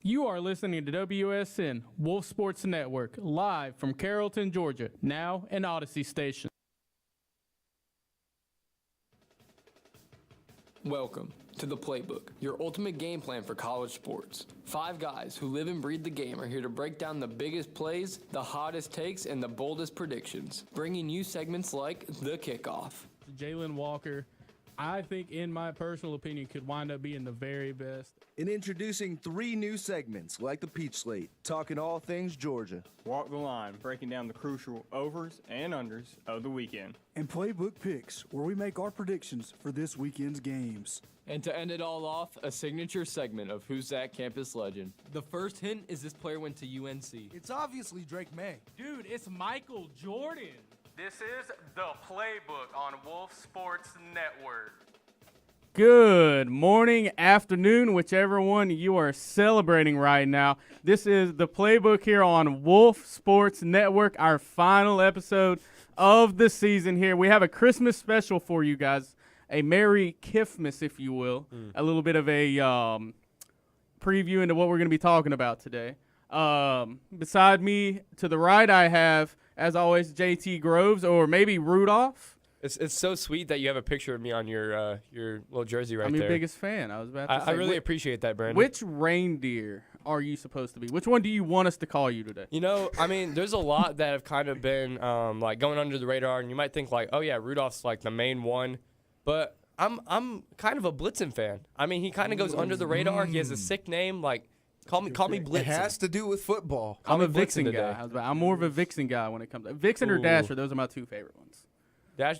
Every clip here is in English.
You are listening to WSN, Wolf Sports Network, live from Carrollton, Georgia, now an Odyssey station. Welcome to the Playbook, your ultimate game plan for college sports. 5 guys who live and breathe the game are here to break down the biggest plays, the hottest takes, and the boldest predictions, bringing you segments like The Kickoff. Jalen Walker, I think, in my personal opinion, could wind up being the very best. And introducing 3 new segments like the Peach Slate, talking all things Georgia. Walk the Line, breaking down the crucial overs and unders of the weekend. And Playbook Picks, where we make our predictions for this weekend's games. And to end it all off, a signature segment of Who's That Campus Legend. The first hint is this player went to UNC. It's obviously Drake May. Dude, it's Michael Jordan. This is the Playbook on Wolf Sports Network. Good morning, afternoon, whichever one you are celebrating right now. This is the Playbook here on Wolf Sports Network, our final episode of the season here. We have a Christmas special for you guys, a Merry Kiffmas, if you will, a little bit of a preview into what we're going to be talking about today. Beside me, to the right, I have, as always, JT Groves, or maybe Rudolph. It's so sweet that you have a picture of me on your little jersey right there. I'm your biggest fan. I was about to say. I really appreciate that, Brandon. Which reindeer are you supposed to be? Which one do you want us to call you today? You know, I mean, there's a lot that have kind of been like going under the radar, and you might think like, oh yeah, Rudolph's like the main one, but I'm kind of a Blitzen fan. I mean, he kind of goes under the radar. He has a sick name, like call me Blitzen. It has to do with football. I'm a Vixen guy. I'm more of a Vixen guy when it comes to Vixen or Dasher. Those are my 2 favorite ones.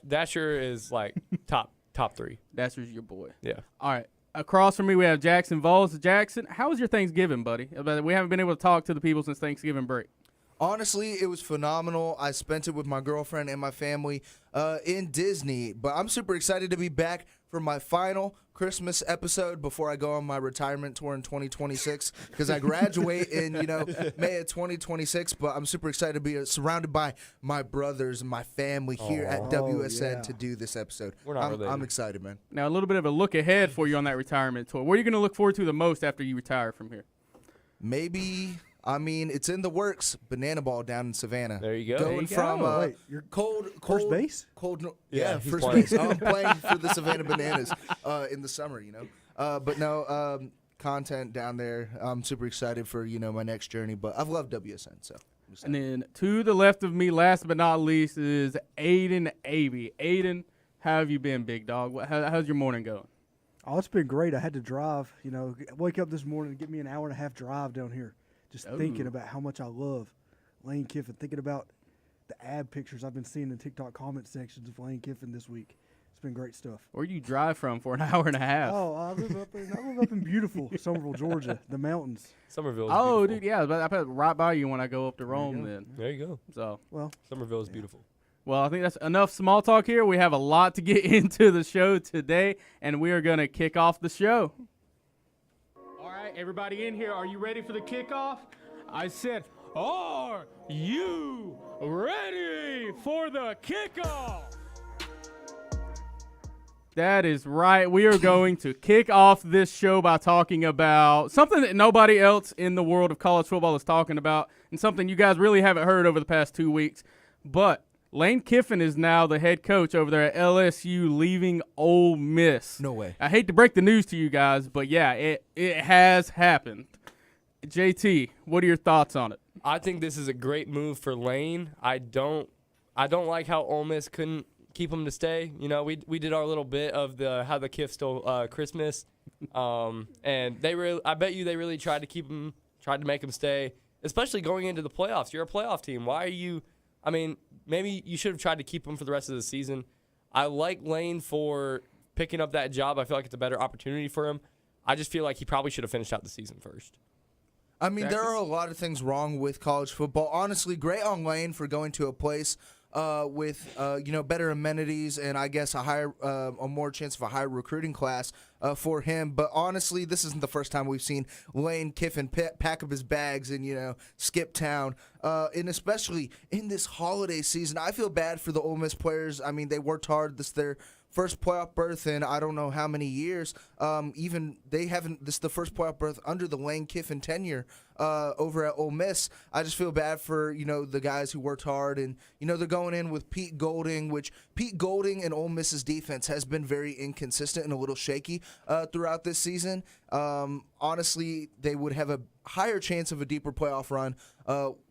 Dasher is like top 3. Dasher's your boy. Yeah. All right. Across from me, we have Jackson Vols. Jackson, how was your Thanksgiving, buddy? We haven't been able to talk to the people since Thanksgiving break. Honestly, it was phenomenal. I spent it with my girlfriend and my family in Disney. But I'm super excited to be back for my final Christmas episode before I go on my retirement tour in 2026 because I graduate in, May of 2026. But I'm super excited to be surrounded by my brothers and my family here at WSN to do this episode. I'm excited, man. Now, a little bit of a look ahead for you on that retirement tour. What are you going to look forward to the most after you retire from here? Maybe... I mean, it's in the works. Banana ball down in Savannah. There you go. Going from Wait, you're cold first base? Yeah, first base. I'm playing for the Savannah Bananas in the summer, But no, content down there. I'm super excited for, my next journey. But I've loved WSN, so. And then to the left of me, last but not least, is Aiden Avey. Aiden, how have you been, big dog? How's your morning going? Oh, it's been great. I had to drive, wake up this morning and get me an hour and a half drive down here. Just thinking about how much I love Lane Kiffin, thinking about the ad pictures I've been seeing in TikTok comment sections of Lane Kiffin this week. It's been great stuff. Where do you drive from for an hour and a half? Oh, I live up in beautiful Somerville, Georgia, the mountains. Somerville is beautiful. Dude, yeah, I pass right by you when I go up to Rome then. There you go. So, Somerville is beautiful. Well, I think that's enough small talk here. We have a lot to get into the show today, and we are going to kick off the show. All right, everybody in here, are you ready for the kickoff? I said, are you ready for the kickoff? That is right. We are going to kick off this show by talking about something that nobody else in the world of college football is talking about, and something you guys really haven't heard over the past 2 weeks. But Lane Kiffin is now the head coach over there at LSU, leaving Ole Miss. No way. I hate to break the news to you guys, but yeah, it has happened. JT, what are your thoughts on it? I think this is a great move for Lane. I don't like how Ole Miss couldn't keep him to stay. We did our little bit of how the Kiff stole Christmas, and I bet you they really tried to make him stay, especially going into the playoffs. You're a playoff team. Why are you? I mean, maybe you should have tried to keep him for the rest of the season. I like Lane for picking up that job. I feel like it's a better opportunity for him. I just feel like he probably should have finished out the season first. I mean, there are a lot of things wrong with college football. Honestly, great on Lane for going to a place with better amenities and I guess a more chance of a higher recruiting class for him. But honestly, this isn't the first time we've seen Lane Kiffin pack up his bags and skip town. And especially in this holiday season, I feel bad for the Ole Miss players. I mean, they worked hard. This is their first playoff berth in I don't know how many years. Even they haven't. This is the first playoff berth under the Lane Kiffin tenure over at Ole Miss. I just feel bad for the guys who worked hard, and they're going in with Pete Golding, which Pete Golding and Ole Miss's defense has been very inconsistent and a little shaky throughout this season. Honestly, they would have a higher chance of a deeper playoff run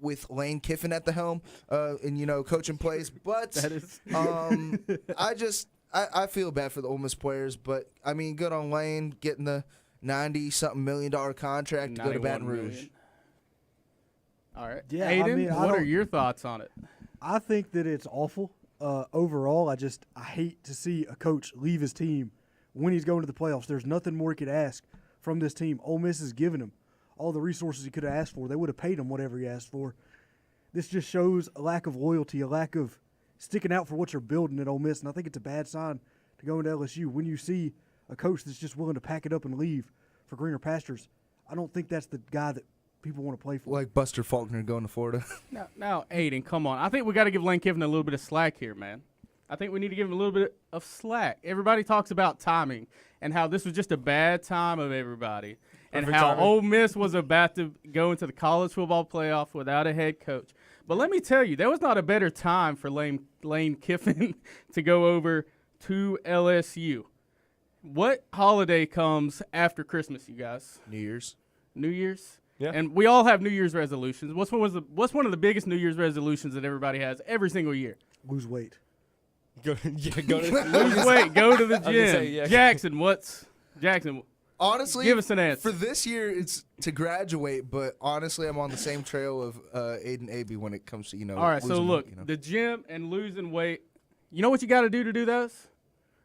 with Lane Kiffin at the helm and coaching plays. But I feel bad for the Ole Miss players, but I mean, good on Lane getting the $90-something million contract to go to Baton Rouge. Million. All right, Yeah, Aiden, what are your thoughts on it? I think that it's awful. Overall, I hate to see a coach leave his team when he's going to the playoffs. There's nothing more he could ask from this team. Ole Miss has given him all the resources he could have asked for. They would have paid him whatever he asked for. This just shows a lack of loyalty, a lack of sticking out for what you're building at Ole Miss, and I think it's a bad sign to go into LSU. When you see a coach that's just willing to pack it up and leave for greener pastures, I don't think that's the guy that people want to play for. Like Buster Faulkner going to Florida. Now, Aiden, come on. I think we got to give Lane Kiffin a little bit of slack here, man. I think we need to give him a little bit of slack. Everybody talks about timing and how this was just a bad time of everybody, and Perfect how timing. Ole Miss was about to go into the college football playoff without a head coach. But let me tell you, there was not a better time for Lane Kiffin to go over to LSU. What holiday comes after Christmas, you guys? New Year's. New Year's? Yeah. And we all have New Year's resolutions. What's one of the biggest New Year's resolutions that everybody has every single year? Lose weight. Go to Lose weight, go to the gonna gym. say, yeah. Jackson, Honestly, give us an answer. For this year, it's to graduate, but honestly, I'm on the same trail of Aiden Aby when it comes to, All right, so losing look, weight, the gym and losing weight, you know what you got to do those?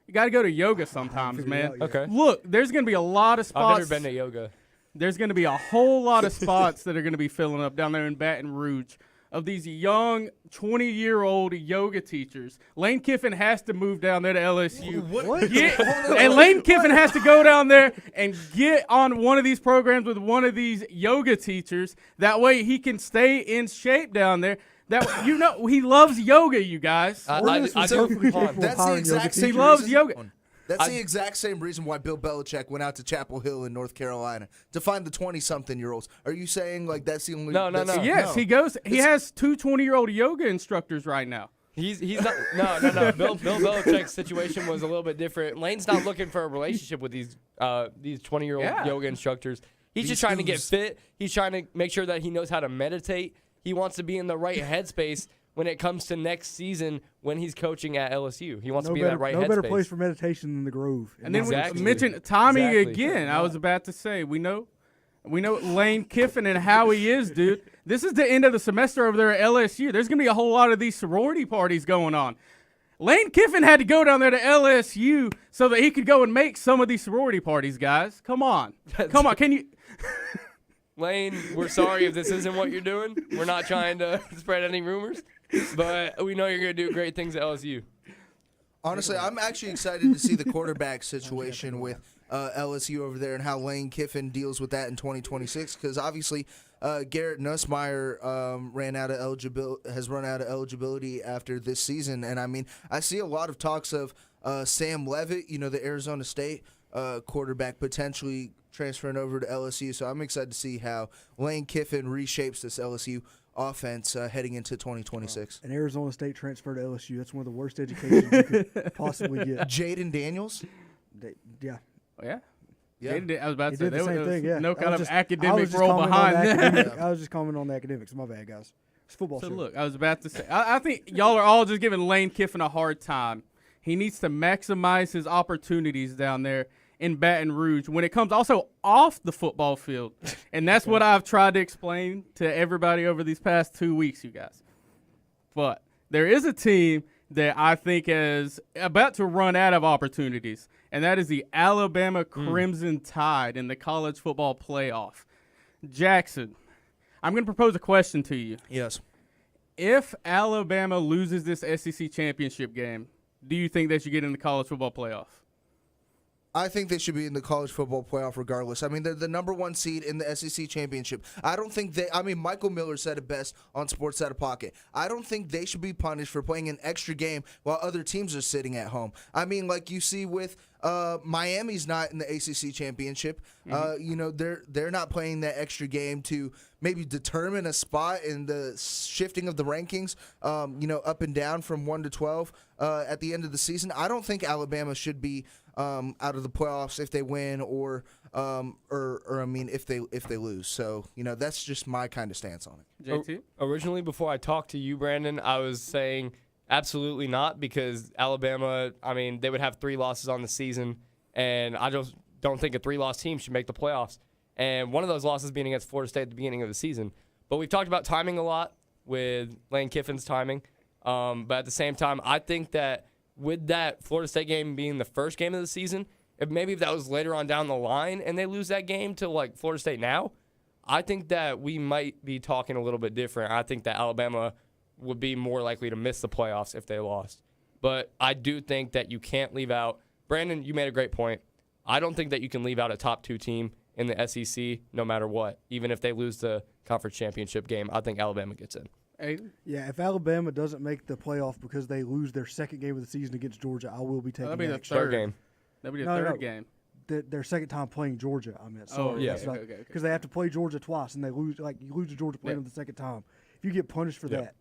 You got to go to yoga sometimes, figured it man. out, yeah. Okay. Look, there's going to be a lot of spots. I've never been to yoga. There's going to be a whole lot of spots that are going to be filling up down there in Baton Rouge of these young 20-year-old yoga teachers. Lane Kiffin has to move down there to LSU. What? And Lane Kiffin has to go down there and get on one of these programs with one of these yoga teachers. That way he can stay in shape down there. He loves yoga, you guys. I Ole Miss do was for perfectly fun. capable of That's the hiring exact yoga same He teachers. loves reason- yoga. That's the exact same reason why Bill Belichick went out to Chapel Hill in North Carolina to find the 20-something-year-olds. Are you saying like that's the only? No. Yes, he goes. He has two 20-year-old yoga instructors right now. He's not. No. Bill Belichick's situation was a little bit different. Lane's not looking for a relationship with these 20-year-old Yeah. yoga instructors. He's These just trying to get dudes. fit. He's trying to make sure that he knows how to meditate. He wants to be in the right headspace when it comes to next season when he's coaching at LSU. He wants to be in that right no headspace. better place for meditation than the Grove. And then Exactly. we mentioned timing Exactly. again. I was about to say, we know Lane Kiffin and how he is, dude. This is the end of the semester over there at LSU. There's going to be a whole lot of these sorority parties going on. Lane Kiffin had to go down there to LSU so that he could go and make some of these sorority parties, guys. Come on. Come on. Can you? Lane, we're sorry if this isn't what you're doing. We're not trying to spread any rumors, but we know you're going to do great things at LSU. Honestly, I'm actually excited to see the quarterback situation with LSU over there and how Lane Kiffin deals with that in 2026. Because obviously, Garrett Nussmeier has run out of eligibility after this season, and I mean, I see a lot of talks of Sam Leavitt, the Arizona State quarterback, potentially transferring over to LSU. So I'm excited to see how Lane Kiffin reshapes this LSU offense heading into 2026. An Arizona State transfer to LSU. That's one of the worst educations you could possibly get. Jaden Daniels. Yeah. Oh, yeah. Yeah. I was about He to say did the there same was thing, yeah. no I was kind of just- I academic was just role commenting on behind the that. academic- I was just commenting on the academics. My bad, guys. It's football So show. look, I was about to say, I think y'all are all just giving Lane Kiffin a hard time. He needs to maximize his opportunities down there in Baton Rouge when it comes also off the football field. And that's what I've tried to explain to everybody over these past 2 weeks, you guys. But there is a team that I think is about to run out of opportunities, and that is the Alabama Crimson Tide in the college football playoff. Jackson, I'm going to propose a question to you. Yes. If Alabama loses this SEC championship game, do you think they should get in the college football playoff? I think they should be in the college football playoff regardless. I mean, they're the number 1 seed in the SEC championship. I don't think Michael Miller said it best on Sports Out of Pocket. I don't think they should be punished for playing an extra game while other teams are sitting at home. I mean, like you see with Miami's not in the ACC championship. They're not playing that extra game to maybe determine a spot in the shifting of the rankings, up and down from 1 to 12 at the end of the season. I don't think Alabama should be out of the playoffs if they win or if they lose. So that's just my kind of stance on it. JT? Originally, before I talked to you, Brandon, I was saying absolutely not, because Alabama, they would have 3 losses on the season, and I just don't think a 3-loss team should make the playoffs. And one of those losses being against Florida State at the beginning of the season. But we've talked about timing a lot with Lane Kiffin's timing. But at the same time, I think that with that Florida State game being the first game of the season, if that was later on down the line and they lose that game to like Florida State now, I think that we might be talking a little bit different. I think that Alabama would be more likely to miss the playoffs if they lost. But I do think that you can't leave out – Brandon, you made a great point. I don't think that you can leave out a top 2 team in the SEC no matter what. Even if they lose the conference championship game, I think Alabama gets in. Aiden? Yeah, if Alabama doesn't make the playoff because they lose their second game of the season against Georgia, I will be taking That'll be the action. Third game. That'll be the third game. Their second time playing Georgia, I meant. Oh, Sorry. yeah. Because Okay. they have to play Georgia twice, and they lose. Like you lose to Georgia playing them the second time. If you get punished for that,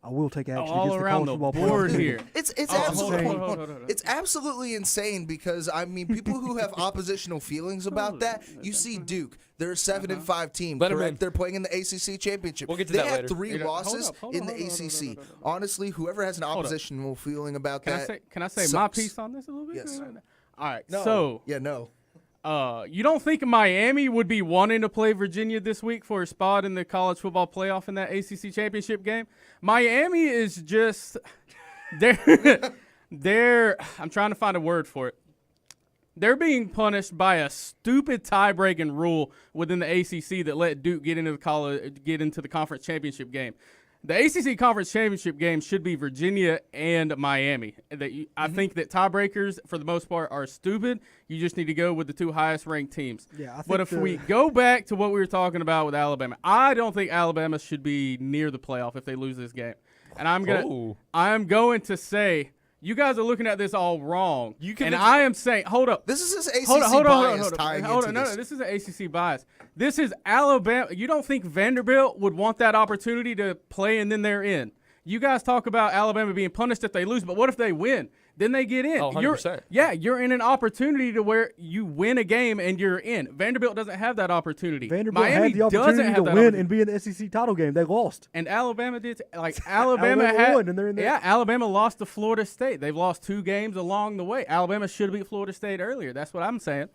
I will take action All against around the the college football board playoff. here. It's hold absolutely on. it's absolutely insane because people who have oppositional feelings about that, you see Duke, they're a 7-5 team. Let 'em Correct? in. They're playing in the ACC championship. We'll get to they that have later. 3 losses hold in on, the hold on, ACC. hold on. Honestly, whoever has an oppositional feeling about that, Can I say my sucks. piece on this a little bit? Yes. All right. No. So no. you don't think Miami would be wanting to play Virginia this week for a spot in the college football playoff in that ACC championship game? Miami is just they're I'm trying to find a word for it. They're being punished by a stupid tie-breaking rule within the ACC that let Duke get into the conference championship game. The ACC conference championship game should be Virginia and Miami. I think that tiebreakers, for the most part, are stupid. You just need to go with the 2 highest-ranked teams. Yeah, I think but if we go back to what we were talking about with Alabama, I don't think Alabama should be near the playoff if they lose this game. And I'm going to say you guys are looking at this all wrong. And I am saying, hold up. This is his ACC Hold bias on. tying Hold into on. No, this. this is an ACC bias. This is Alabama. You don't think Vanderbilt would want that opportunity to play and then they're in? You guys talk about Alabama being punished if they lose, but what if they win? Then they get in. Oh, 100%. You're in an opportunity to where you win a game and you're in. Vanderbilt doesn't have that opportunity. Vanderbilt Miami had the opportunity doesn't have to that win opportunity. and be in the SEC title game. They lost. And Alabama did. Alabama won, and they're in there. Yeah, Alabama lost to Florida State. They've lost 2 games along the way. Alabama should have beat Florida State earlier. That's what I'm saying.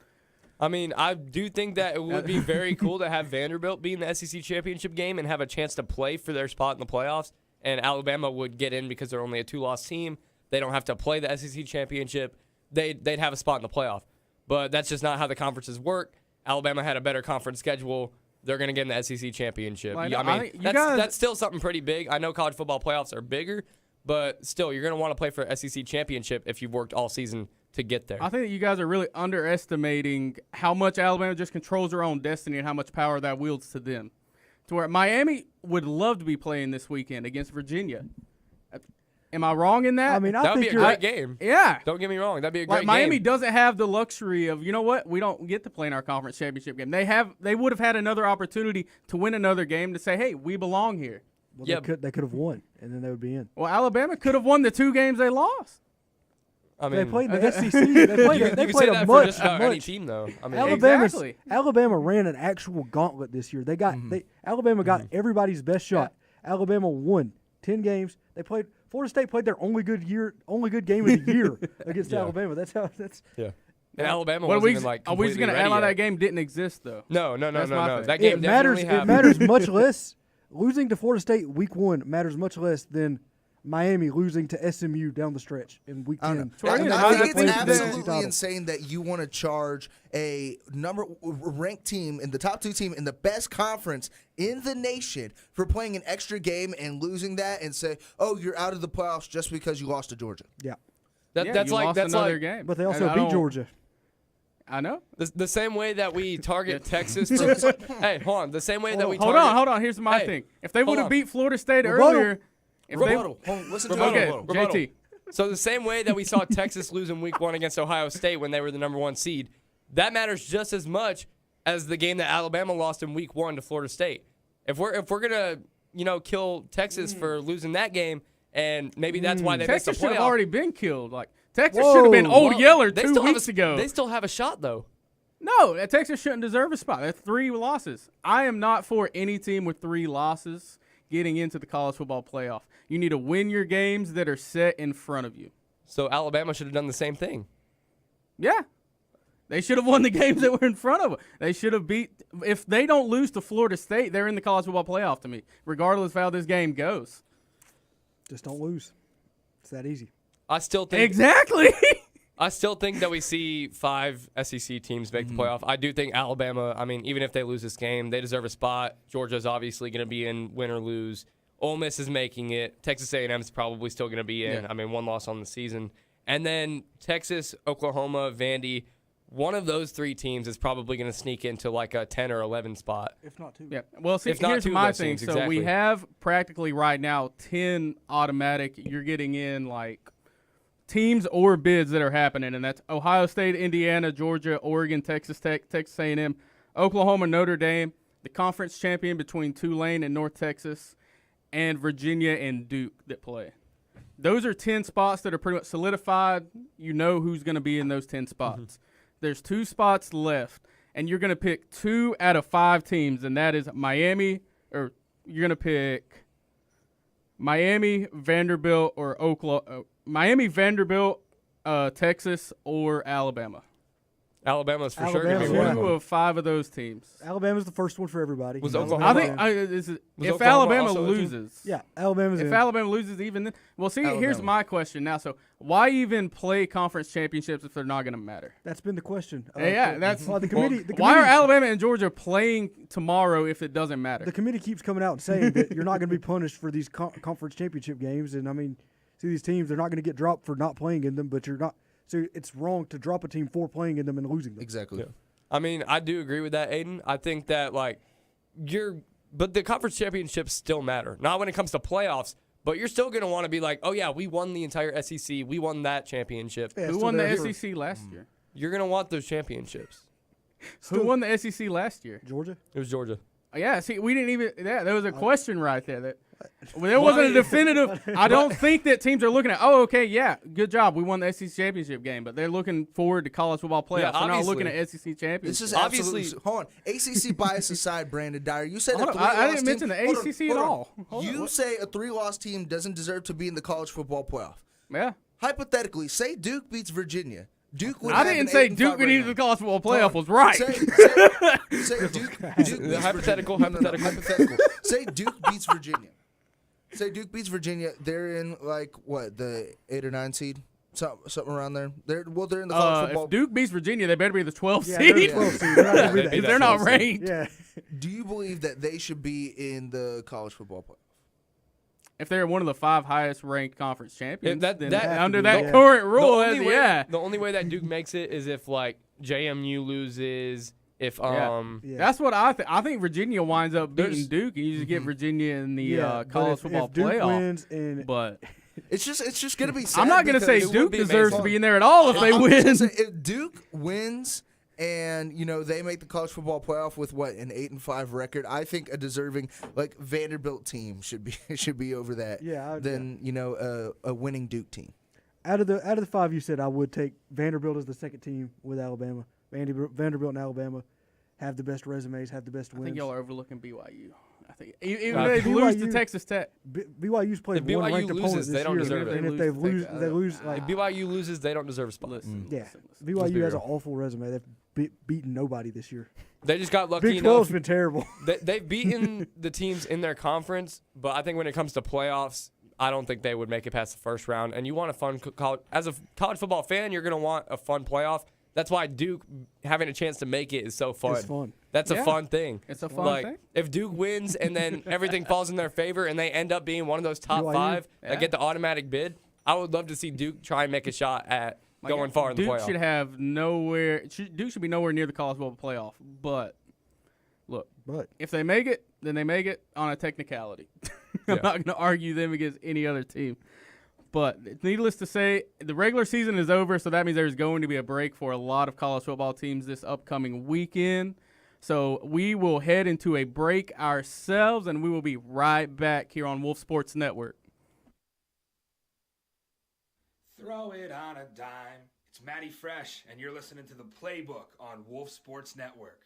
I do think that it would be very cool to have Vanderbilt be in the SEC championship game and have a chance to play for their spot in the playoffs. And Alabama would get in because they're only a 2-loss team. They don't have to play the SEC championship. They'd have a spot in the playoff. But that's just not how the conferences work. Alabama had a better conference schedule. They're going to get in the SEC championship. Well, That's still something pretty big. I know college football playoffs are bigger, but still, you're going to want to play for SEC championship if you've worked all season to get there. I think that you guys are really underestimating how much Alabama just controls their own destiny and how much power that wields to them. To where Miami would love to be playing this weekend against Virginia. Am I wrong in that? I mean, I that would think be a you're great game. Yeah. Don't get me wrong. That'd be a great Miami game. doesn't have the luxury of, you know what, we don't get to play in our conference championship game. They would have had another opportunity to win another game to say, hey, we belong here. Well, Yeah. they could have won, and then they would be in. Well, Alabama could have won the 2 games they lost. They played in the SEC. They you played say a that much. for just about any team, though. Exactly. Alabama ran an actual gauntlet this year. Alabama got everybody's best shot. Alabama won 10 games. Florida State played their only good game of the year against Alabama. That's Yeah. And Alabama What wasn't even like are we just completely going to ready act like yet. that game didn't exist, though? No. That's my thing. That game it matters. definitely happened. It matters much less. Losing to Florida State week 1 matters much less than Miami losing to SMU down the stretch in week 10. I think it's absolutely title. insane that you want to charge a ranked team in the top 2 team in the best conference in the nation for playing an extra game and losing that and say, oh, you're out of the playoffs just because you lost to Georgia. Yeah. That's you like lost that's another like game. But they And also I beat don't- Georgia. I know. The same way that we target Texas. For, hey, hold on. The same way that we Hold target. on. Here's my thing. If they would have on. beat Florida State Rebuttal. earlier, if Rebuttal. Hold on, listen to okay, the rebuttal. JT. So the same way that we saw Texas lose in Week 1 against Ohio State when they were the #1 seed, that matters just as much as the game that Alabama lost in Week 1 to Florida State. If we're gonna kill Texas for losing that game, and maybe that's why they missed the Texas should playoff. have already been killed. Like Texas should have been Old Yeller They 2 still have weeks a, ago. They still have a shot though. No, Texas shouldn't deserve a spot. That's 3 losses. I am not for any team with 3 losses getting into the college football playoff. You need to win your games that are set in front of you. So Alabama should have done the same thing. Yeah. They should have won the games that were in front of them. They should have beat. If they don't lose to Florida State, they're in the college football playoff to me, regardless of how this game goes. Just don't lose. It's that easy. I still think Exactly. I still think that we see 5 SEC teams make the playoff. I do think Alabama, I mean, even if they lose this game, they deserve a spot. Georgia's obviously going to be in win or lose. Ole Miss is making it. Texas A&M is probably still going to be in. Yeah. I mean, 1 loss on the season. And then Texas, Oklahoma, Vandy, one of those 3 teams is probably going to sneak into like a 10 or 11 spot. If not two. Yeah. Well, see, If not here's 2 of my those thing. teams, So we exactly. have practically right now 10 automatic. You're getting in like teams or bids that are happening, and that's Ohio State, Indiana, Georgia, Oregon, Texas Tech, Texas A&M, Oklahoma, Notre Dame, the conference champion between Tulane and North Texas, and Virginia and Duke that play. Those are 10 spots that are pretty much solidified. You know who's going to be in those 10 spots. There's 2 spots left, and you're going to pick 2 out of 5 teams, and that is Miami, or you're going to pick Miami, Vanderbilt, or Oklahoma. Miami, Vanderbilt, Texas, or Alabama. Alabama's for sure going to be Alabama's one of Two them. of 5 of those teams. Alabama's the first one for everybody. Was You know, Oklahoma- I think Alabama- if Oklahoma Alabama also a team? loses. Yeah, Alabama's If in. Alabama loses, even then. Well, see, here's Alabama. my question now. So, why even play conference championships if they're not going to matter? That's been the question. Yeah, that's well, the committee. The why are committee- Alabama and Georgia playing tomorrow if it doesn't matter? The committee keeps coming out and saying that you're not going to be punished for these conference championship games, and I mean, see these teams, they're not going to get dropped for not playing in them, but you're not. So it's wrong to drop a team for playing in them and losing them. Exactly. I mean, I do agree with that, Aiden. I think that, but the conference championships still matter. Not when it comes to playoffs, but you're still going to want to be like, oh, yeah, we won the entire SEC. We won that championship. Yeah, Who still won the there for SEC last year? You're going to want those championships. Who won the SEC last year? Georgia. It was Georgia. Yeah, see, we didn't even. Yeah, there was a question right there. There wasn't a definitive. I don't think that teams are looking at. Oh, okay, yeah, good job. We won the SEC championship game, but they're looking forward to college football playoffs. Yeah, they're not obviously. looking at SEC championship. This is Obviously- absolutely. Hold on. ACC bias aside, Brandon Dyer. You said Hold a on, 3-loss I didn't team- mention the hold on, ACC at hold on. all. Hold on, You what? say a 3-loss team doesn't deserve to be in the college football playoff. Yeah, Hypothetically, say Duke beats Virginia. Duke would I have didn't an say 8-5 Duke right getting now. into the college football Hold playoff on. was right. Say Duke beats Hypothetical, Virginia. No, hypothetical. hypothetical. Say Duke beats Virginia. Say Duke beats Virginia. They're in like what, the 8 or 9 seed, something around there. They're in the college football. If Duke beats Virginia, they better be the 12th Yeah, they're the seed. 12th seed. They're not gonna be They'd be that. that They're not 12th seed. ranked. Yeah. Do you believe that they should be in the college football playoff? If they're one of the 5 highest ranked conference champions, that- then that- under Yeah. that Yeah. current The rule, only way- yeah. The only way that Duke makes it is if, JMU loses, if, Yeah. That's what I think. I think Virginia winds up beating There's- Duke, and you just get Virginia in the Yeah, but college if football Duke playoff. wins and But It's just gonna be. Sad I'm not going to say because- it Duke would be deserves to amazing. be in there at all if they I'm just gonna win. say, if Duke wins and they make the college football playoff with what, an 8-5 record, I think a deserving Vanderbilt team should be over that. Yeah, than a winning Duke team. out of the 5 you said, I would take Vanderbilt as the second team with Alabama. Vanderbilt and Alabama have the best resumes, have the best I wins. think y'all are overlooking BYU. I think even Uh, if they lose to BYU Texas Tech. BYU's played If one BYU ranked opponent loses, this they don't year, deserve it. and if If they they lose, lose, they lose. If Like, BYU loses, they don't deserve a spot. Listen, yeah, listen. BYU be has an real. awful resume. They've beaten nobody this year. They just got lucky Big 12's enough. been terrible. They've beaten the teams in their conference, but I think when it comes to playoffs, I don't think they would make it past the first round. And you want a fun college as a college football fan, you're going to want a fun playoff. That's why Duke having a chance to make it is so fun. It's fun. That's Yeah. a fun thing. It's a fun thing. If Duke wins and then everything falls in their favor and they end up being one of those top BYU? 5 Yeah. that get the automatic bid, I would love to see Duke try and make a shot at going far in the Duke playoff. should have nowhere. Duke should be nowhere near the college football playoff. But look, if they make it, then they make it on a technicality. I'm not going to argue them against any other team. But needless to say, the regular season is over, so that means there's going to be a break for a lot of college football teams this upcoming weekend. So we will head into a break ourselves, and we will be right back here on Wolf Sports Network. Throw it on a dime. It's Matty Fresh, and you're listening to The Playbook on Wolf Sports Network.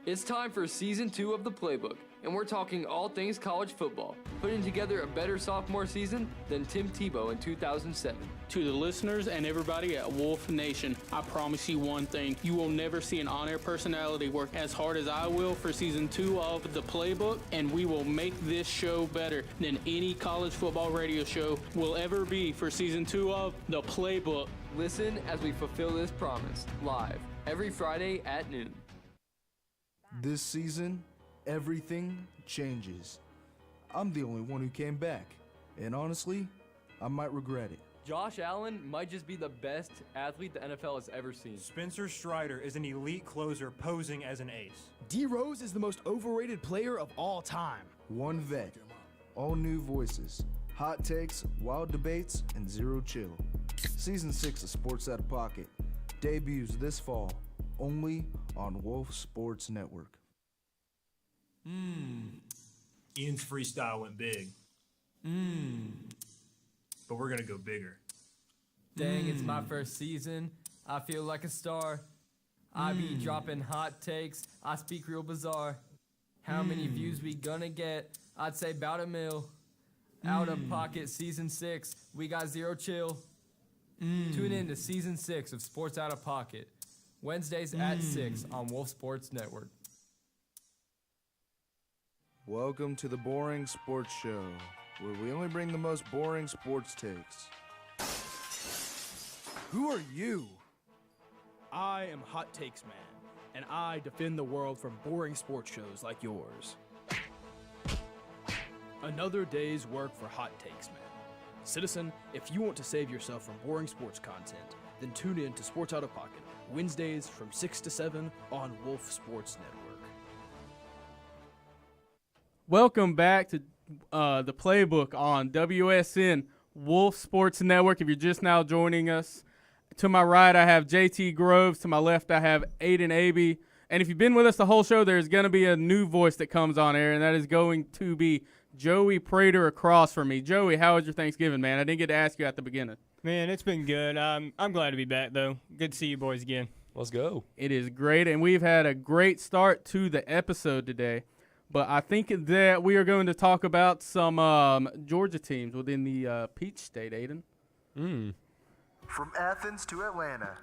It's time for Season 2 of The Playbook, and we're talking all things college football, putting together a better sophomore season than Tim Tebow in 2007. To the listeners and everybody at Wolf Nation, I promise you one thing. You will never see an on-air personality work as hard as I will for Season 2 of The Playbook, and we will make this show better than any college football radio show will ever be for Season 2 of The Playbook. Listen as we fulfill this promise, live, every Friday at noon. This season, everything changes. I'm the only one who came back, and honestly, I might regret it. Josh Allen might just be the best athlete the NFL has ever seen. Spencer Strider is an elite closer posing as an ace. D Rose is the most overrated player of all time. One vet, all new voices, hot takes, wild debates, and zero chill. Season 6 of Sports Out of Pocket debuts this fall, only on Wolf Sports Network. Ian's freestyle went big. But we're going to go bigger. Dang, it's my first season. I feel like a star. I be dropping hot takes. I speak real bizarre. How many views we gonna get? I'd say about 1 mil. Out of Pocket Season 6. We got zero chill. Tune in to Season 6 of Sports Out of Pocket. Wednesdays at 6 on Wolf Sports Network. Welcome to the Boring Sports Show, where we only bring the most boring sports takes. Who are you? I am Hot Takes Man, and I defend the world from boring sports shows like yours. Another day's work for Hot Takes Man. Citizen, if you want to save yourself from boring sports content, then tune in to Sports Out of Pocket, Wednesdays from 6 to 7 on Wolf Sports Network. Welcome back to the Playbook on WSN Wolf Sports Network. If you're just now joining us, to my right I have JT Groves. To my left I have Aiden Aby. And if you've been with us the whole show, there's going to be a new voice that comes on air, and that is going to be Joey Prater across from me. Joey, how was your Thanksgiving, man? I didn't get to ask you at the beginning. Man, it's been good. I'm glad to be back, though. Good to see you boys again. Let's go. It is great, and we've had a great start to the episode today. But I think that we are going to talk about some Georgia teams within the Peach State, Aiden. From Athens to Atlanta,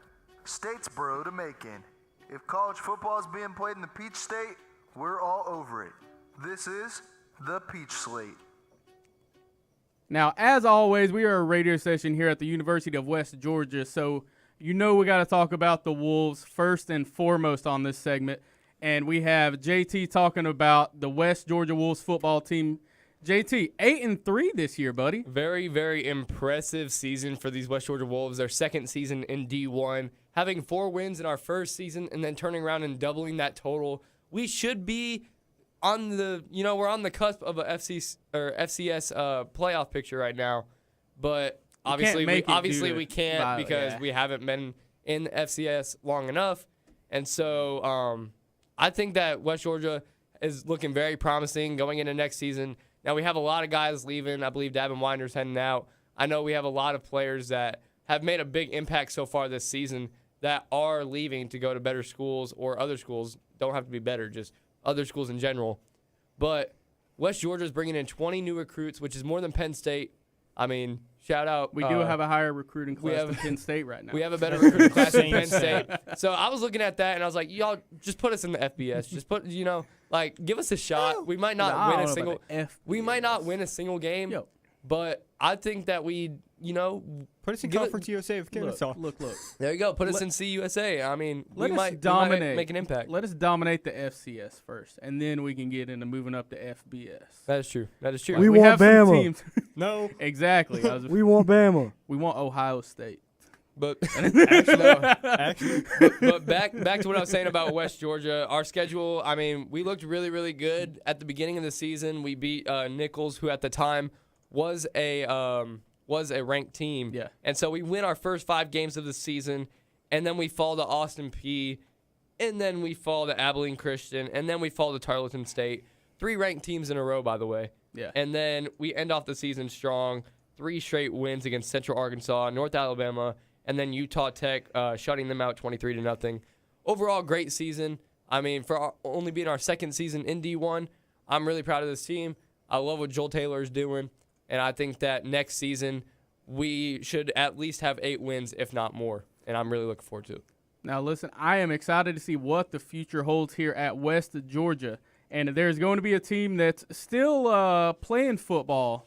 Statesboro to Macon. If college football is being played in the Peach State, we're all over it. This is the Peach Slate. Now, as always, we are a radio station here at the University of West Georgia, so you know we got to talk about the Wolves first and foremost on this segment. And we have JT talking about the West Georgia Wolves football team. JT, 8-3 this year, buddy. Very, very impressive season for these West Georgia Wolves. Their second season in D1, having 4 wins in our first season and then turning around and doubling that total. We should be on the, we're on the cusp of a FCS playoff picture right now. But obviously we can't because we haven't been in the FCS long enough. And so I think that West Georgia is looking very promising going into next season. Now, we have a lot of guys leaving. I believe Davin Winder's heading out. I know we have a lot of players that have made a big impact so far this season that are leaving to go to better schools or other schools. Don't have to be better, just other schools in general. But West Georgia is bringing in 20 new recruits, which is more than Penn State. I mean, shout out. We do have a higher recruiting class than Penn State right now. We have a better recruiting class than Penn State. So I was looking at that, and I was like, y'all, just put us in the FBS. Just put, give us a shot. We might not win a single. We might not win a single game, but I think that we Put us in Give it- Conference USA with Kennesaw. Look. there you go. Put us in CUSA. I mean, Let we us might dominate. make an impact. Let us dominate the FCS first, and then we can get into moving up to FBS. That is true. That is true. We want have some Bama. teams. No. Exactly. We want Bama. We want Ohio State. But Actually, but back to what I was saying about West Georgia. Our schedule, I mean, we looked really, really good at the beginning of the season. We beat Nichols, who at the time was a ranked team. Yeah. And so we win our first 5 games of the season, and then we fall to Austin P, and then we fall to Abilene Christian, and then we fall to Tarleton State. 3 ranked teams in a row, by the way. Yeah. And then we end off the season strong. 3 straight wins against Central Arkansas, North Alabama, and then Utah Tech shutting them out 23-0. Overall, great season. I mean, for only being our second season in D1, I'm really proud of this team. I love what Joel Taylor is doing, and I think that next season we should at least have 8 wins, if not more, and I'm really looking forward to it. Now, listen, I am excited to see what the future holds here at West Georgia, and there's going to be a team that's still playing football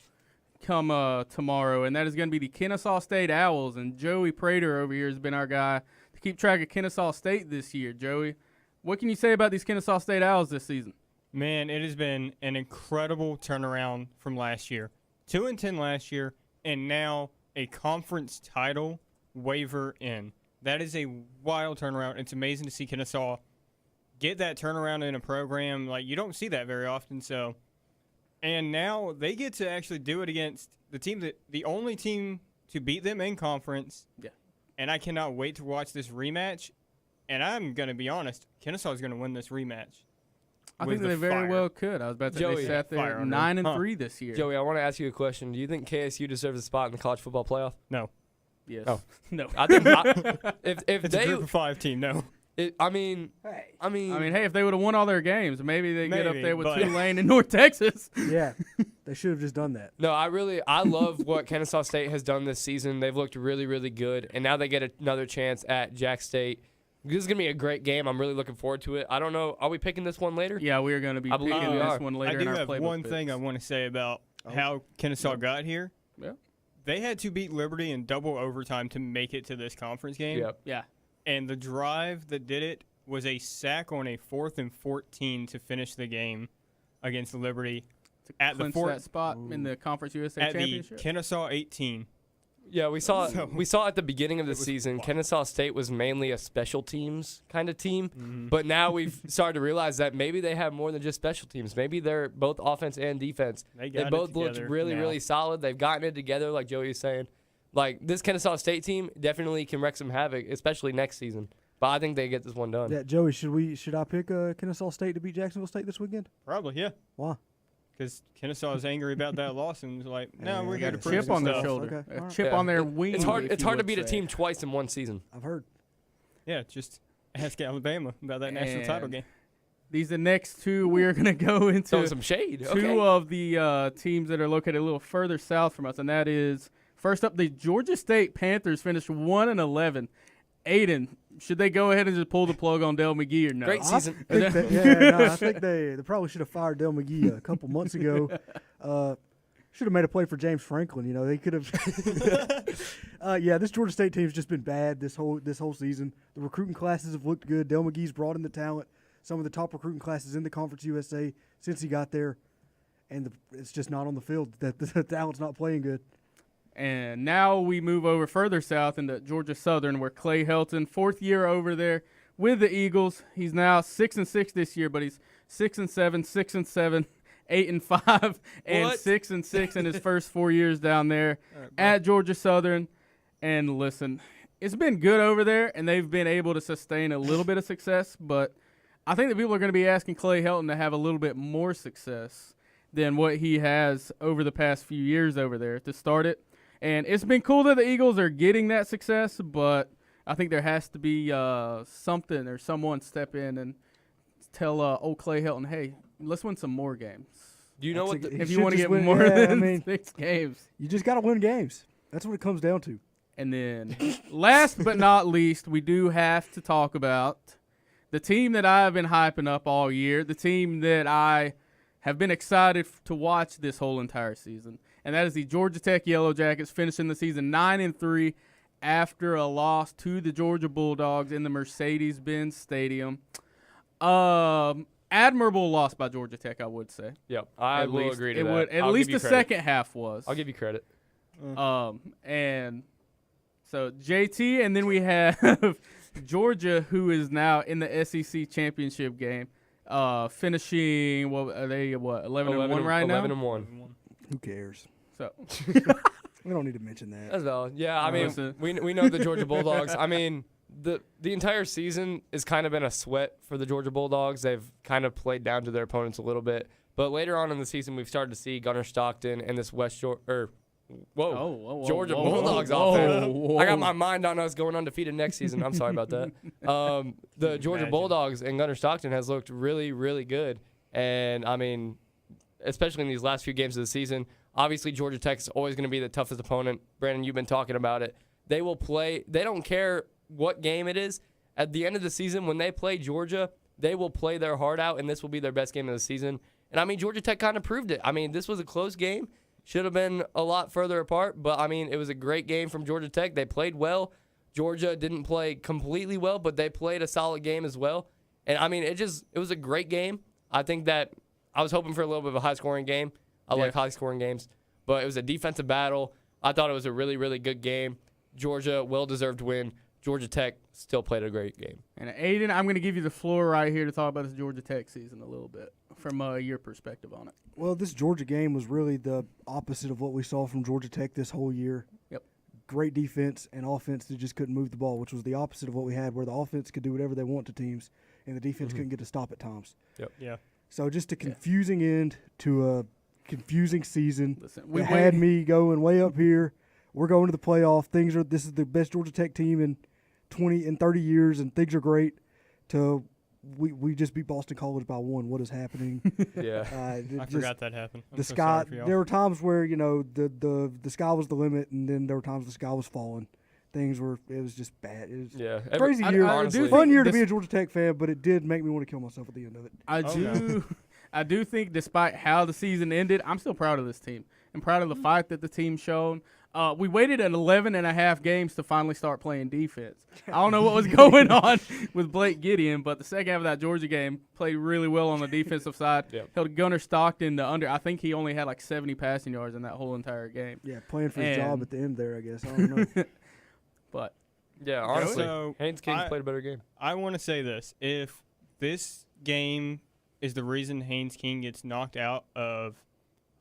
come tomorrow, and that is going to be the Kennesaw State Owls. And Joey Prater over here has been our guy to keep track of Kennesaw State this year. Joey, what can you say about these Kennesaw State Owls this season? man, it has been an incredible turnaround from last year. 2-10 last year, and now a conference title waiver in. That is a wild turnaround. It's amazing to see Kennesaw get that turnaround in a program. Like, you don't see that very often. So, and now they get to actually do it against the only team to beat them in conference. Yeah. And I cannot wait to watch this rematch. And I'm going to be honest, Kennesaw is going to win this rematch. I think they very well could. I was about to say they sat there 9-3 this year. Joey, I want to ask you a question. Do you think KSU deserves a spot in the college football playoff? No. Yes. Oh. No. I think if It's a group of 5 team, no. I mean, hey, if they would have won all their games, maybe they get up there with but- Tulane in North Texas. Yeah, they should have just done that. No, I love what Kennesaw State has done this season. They've looked really, really good, and now they get another chance at Jack State. This is going to be a great game. I'm really looking forward to it. I don't know. Are we picking this one later? Yeah, we are going to be I believe picking we this are. one later I in do our have playbook one picks. thing I want to say about how Kennesaw got here. Yeah. They had to beat Liberty in double overtime to make it to this conference game. Yep. Yeah. And the drive that did it was a sack on a 4th and 14 to finish the game against Liberty at the Clinch that spot in the Conference USA at the Championship. Kennesaw 18. Yeah, we saw at the beginning of the season, Kennesaw State was mainly a special teams kind of team, but now we've started to realize that maybe they have more than just special teams. Maybe they're both offense and defense. They both looked really, now. really solid. They've gotten it together, like Joey was saying. Like, this Kennesaw State team definitely can wreak some havoc, especially next season. But I think they get this one done. Yeah, Joey, should I pick Kennesaw State to beat Jacksonville State this weekend? Probably, yeah. Why? Because Kennesaw is angry about that loss and was like, no, we're here to a prove chip on their stuff. shoulder, Okay, a all chip right. on their Yeah. wing. It's hard if you to would beat a say. team twice in one season. I've heard. Yeah, just ask Alabama about that national title And game. These are the next two. We are going to go into Throwing some shade. Okay. two of the teams that are located a little further south from us, and that is first up the Georgia State Panthers finished 1-11. Aiden, should they go ahead and just pull the plug on Del McGee or no? Great season. I think they probably should have fired Del McGee a couple months ago. Should have made a play for James Franklin. You know, they could have. Yeah, this Georgia State team's just been bad this whole season. The recruiting classes have looked good. Del McGee's brought in the talent. Some of the top recruiting classes in the Conference USA since he got there, and it's just not on the field. That the talent's not playing good. And now we move over further south into Georgia Southern, where Clay Helton, 4th year over there with the Eagles. He's now 6-6 this year, but he's 6-7, 6-7, 8-5, and 6-6 in his first 4 years down there at Georgia Southern. And listen, it's been good over there, and they've been able to sustain a little bit of success. But I think that people are going to be asking Clay Helton to have a little bit more success than what he has over the past few years over there to start it. And it's been cool that the Eagles are getting that success, but I think there has to be something or someone step in and tell old Clay Helton, hey, let's win some more games. Do you know what? If you want to get more than 6 games. You just got to win games. That's what it comes down to. And then last but not least, we do have to talk about the team that I've been hyping up all year, the team that I have been excited to watch this whole entire season, and that is the Georgia Tech Yellow Jackets finishing the season 9-3 after a loss to the Georgia Bulldogs in the Mercedes-Benz Stadium. Admirable loss by Georgia Tech, I would say. Yep, I will agree to that. At least the second half was. I'll give you credit. And so JT, and then we have Georgia, who is now in the SEC championship game, finishing 11-1 right now. 11-1. Who cares? So we don't need to mention that. That's valid. Yeah, I mean, we know the Georgia Bulldogs. I mean, the entire season has kind of been a sweat for the Georgia Bulldogs. They've kind of played down to their opponents a little bit. But later on in the season, we've started to see Gunnar Stockton and this Georgia Bulldogs offense. I got my mind on us going undefeated next season. I'm sorry about that. The Georgia Bulldogs and Gunnar Stockton has looked really, really good. And, I mean, especially in these last few games of the season, obviously Georgia Tech is always going to be the toughest opponent. Brandon, you've been talking about it. They will play. They don't care what game it is. At the end of the season, when they play Georgia, they will play their heart out, and this will be their best game of the season. And, I mean, Georgia Tech kind of proved it. I mean, this was a close game. Should have been a lot further apart, but, I mean, it was a great game from Georgia Tech. They played well. Georgia didn't play completely well, but they played a solid game as well. And, I mean, it was a great game. I think that I was hoping for a little bit of a high-scoring game. I like high-scoring games. But it was a defensive battle. I thought it was a really, really good game. Georgia, well-deserved win. Georgia Tech still played a great game. And Aiden, I'm going to give you the floor right here to talk about this Georgia Tech season a little bit from your perspective on it. Well, this Georgia game was really the opposite of what we saw from Georgia Tech this whole year. Yep. Great defense and offense that just couldn't move the ball, which was the opposite of what we had, where the offense could do whatever they want to teams, and the defense couldn't get to stop at times. Yep. Yeah. So just a confusing end to a confusing season. Listen, it had me going way up here. We're going to the playoff. This is the best Georgia Tech team in 20 and 30 years, and things are great. We just beat Boston College by 1. What is happening? Yeah, I forgot that happened. There were times where the sky was the limit, and then there were times the sky was falling. It was just bad. It was a crazy year. Fun year to be a Georgia Tech fan, but it did make me want to kill myself at the end of it. I do think, despite how the season ended, I'm still proud of this team. I'm proud of the fight that the team showed. We waited 11 and a half games to finally start playing defense. I don't know what was going on with Blake Gideon, but the second half of that Georgia game played really well on the defensive side. Yep. Held Gunnar Stockton to under. I think he only had like 70 passing yards in that whole entire game. Yeah, playing for his job at the end there, I guess. I don't know. But yeah, honestly, so Haynes King played a better game. I want to say this. If this game is the reason Haynes King gets knocked out of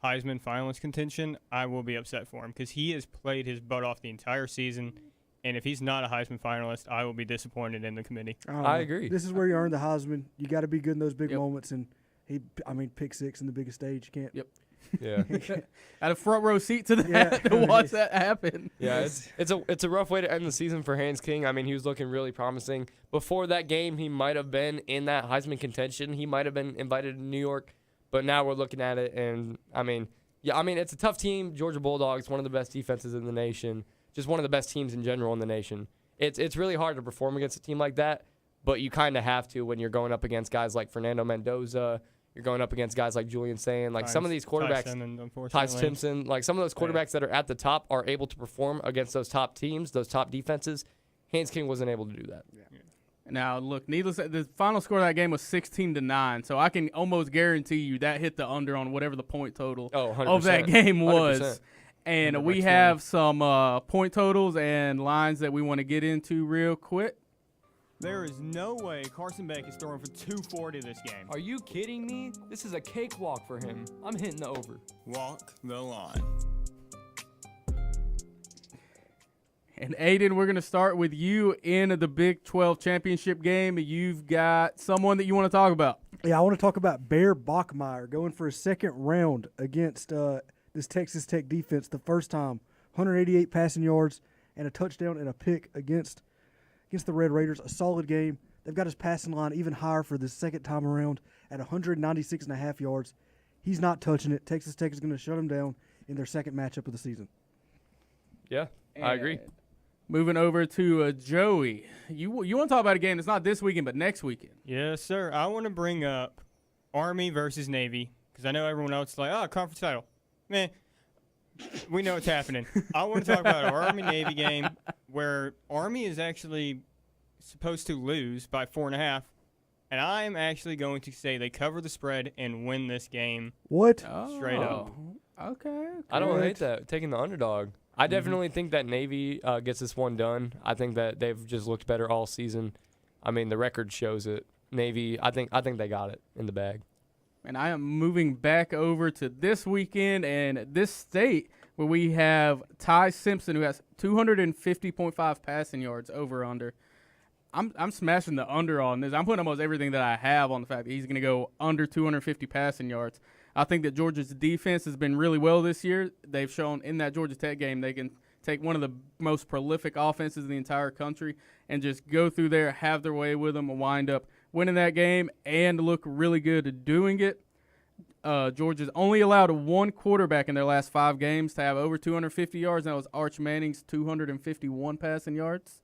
Heisman finalist contention, I will be upset for him because he has played his butt off the entire season. And if he's not a Heisman finalist, I will be disappointed in the committee. I agree. This is where you earn the Heisman. You got to be good in those big moments. And pick six in the biggest stage. You can't. Yep. Yeah. Had a front row seat to that to watch that happen. Yeah, it's a rough way to end the season for Haynes King. I mean, he was looking really promising. Before that game, he might have been in that Heisman contention. He might have been invited to New York. But now we're looking at it, and, it's a tough team. Georgia Bulldogs, one of the best defenses in the nation, just one of the best teams in general in the nation. It's really hard to perform against a team like that, but you kind of have to when you're going up against guys like Fernando Mendoza. You're going up against guys like Julian Sayin. Like some of these quarterbacks, Ty Simpson, like some of those quarterbacks that are at the top are able to perform against those top teams, those top defenses. Haynes King wasn't able to do that. Yeah. Now, look, the final score of that game was 16-9, so I can almost guarantee you that hit the under on whatever the point total of that game was. 100%. And we have some point totals and lines that we want to get into real quick. There is no way Carson Beck is throwing for 240 this game. Are you kidding me? This is a cakewalk for him. I'm hitting the over. Walk the line. And Aiden, we're going to start with you in the Big 12 championship game. You've got someone that you want to talk about. Yeah, I want to talk about Bear Bachmeier going for a second round against this Texas Tech defense the first time. 188 passing yards and a touchdown and a pick against the Red Raiders. A solid game. They've got his passing line even higher for the second time around at 196.5 yards. He's not touching it. Texas Tech is going to shut him down in their second matchup of the season. Yeah, I agree. Moving over to Joey. You want to talk about a game that's not this weekend but next weekend. Yes, sir. I want to bring up Army versus Navy because I know everyone else is like, oh, conference title. Meh. We know what's happening. I want to talk about our Army-Navy game where Army is actually supposed to lose by 4.5, and I'm actually going to say they cover the spread and win this game. What? Straight up. Okay. I don't hate that, taking the underdog. I definitely think that Navy gets this one done. I think that they've just looked better all season. I mean, the record shows it. Navy, I think they got it in the bag. And I am moving back over to this weekend and this state where we have Ty Simpson, who has 250.5 passing yards over under. I'm smashing the under on this. I'm putting almost everything that I have on the fact that he's going to go under 250 passing yards. I think that Georgia's defense has been really well this year. They've shown in that Georgia Tech game they can take one of the most prolific offenses in the entire country and just go through there, have their way with them, and wind up winning that game and look really good at doing it. Georgia's only allowed one quarterback in their last 5 games to have over 250 yards, and that was Arch Manning's 251 passing yards.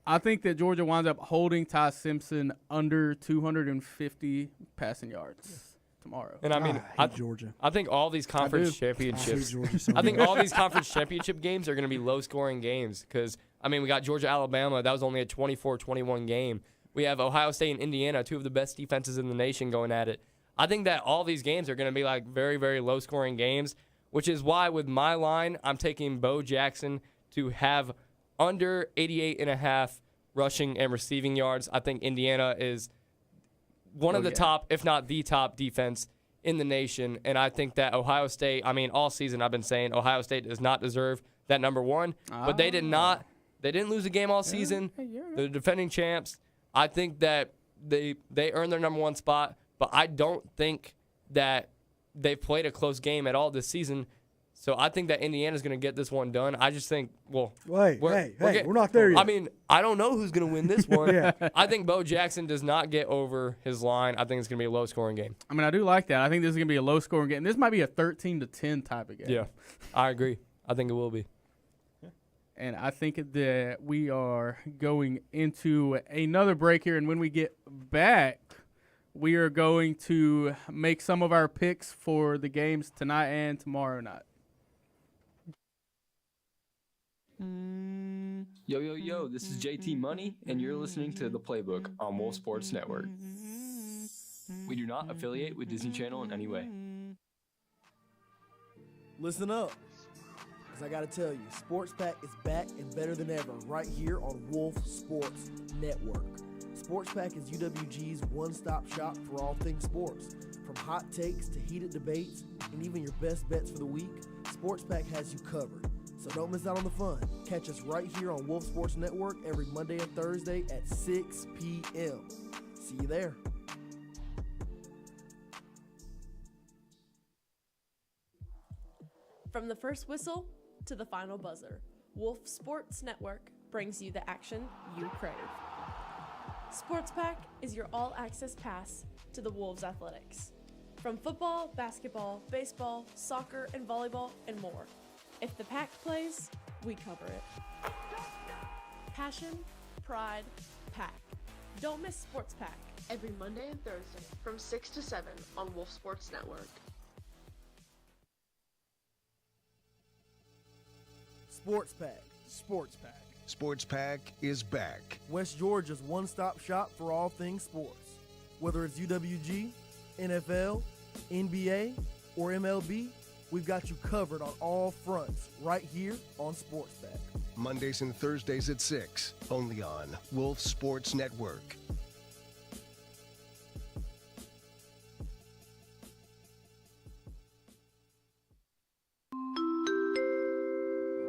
I think that Georgia winds up holding Ty Simpson under 250 passing yards tomorrow. And I mean, I hate Georgia. I think all these conference championships. I think all these conference championship games are going to be low-scoring games because, I mean, we got Georgia-Alabama. That was only a 24-21 game. We have Ohio State and Indiana, 2 of the best defenses in the nation, going at it. I think that all these games are going to be like very, very low-scoring games, which is why with my line, I'm taking Bo Jackson to have under 88.5 rushing and receiving yards. I think Indiana is one of the top, if not the top defense in the nation. And I think that Ohio State, I mean, all season I've been saying Ohio State does not deserve that number 1, but they did not. They didn't lose a game all season. They're defending champs. I think that they earned their number 1 spot, but I don't think that they've played a close game at all this season. So I think that Indiana's going to get this one done. I just think, well, we're not there yet. I mean, I don't know who's going to win this one. Yeah. I think Bo Jackson does not get over his line. I think it's going to be a low-scoring game. I mean, I do like that. I think this is going to be a low-scoring game. This might be a 13-10 type of game. Yeah, I agree. I think it will be. And I think that we are going into another break here, and when we get back, we are going to make some of our picks for the games tonight and tomorrow night. Yo, this is JT Money, and you're listening to The Playbook on Wolf Sports Network. We do not affiliate with Disney Channel in any way. Listen up, because I got to tell you, Sports Pack is back and better than ever right here on Wolf Sports Network. Sports Pack is UWG's one-stop shop for all things sports. From hot takes to heated debates and even your best bets for the week, Sports Pack has you covered. So don't miss out on the fun. Catch us right here on Wolf Sports Network every Monday and Thursday at 6 p.m. See you there. From the first whistle to the final buzzer, Wolf Sports Network brings you the action you crave. Sports Pack is your all-access pass to the Wolves athletics. From football, basketball, baseball, soccer, and volleyball, and more. If the Pack plays, we cover it. Passion, pride, Pack. Don't miss Sports Pack every Monday and Thursday from 6 to 7 on Wolf Sports Network. Sports Pack. Sports Pack. Sports Pack is back. West Georgia's one-stop shop for all things sports. Whether it's UWG, NFL, NBA, or MLB, we've got you covered on all fronts right here on Sports Pack. Mondays and Thursdays at 6, only on Wolf Sports Network.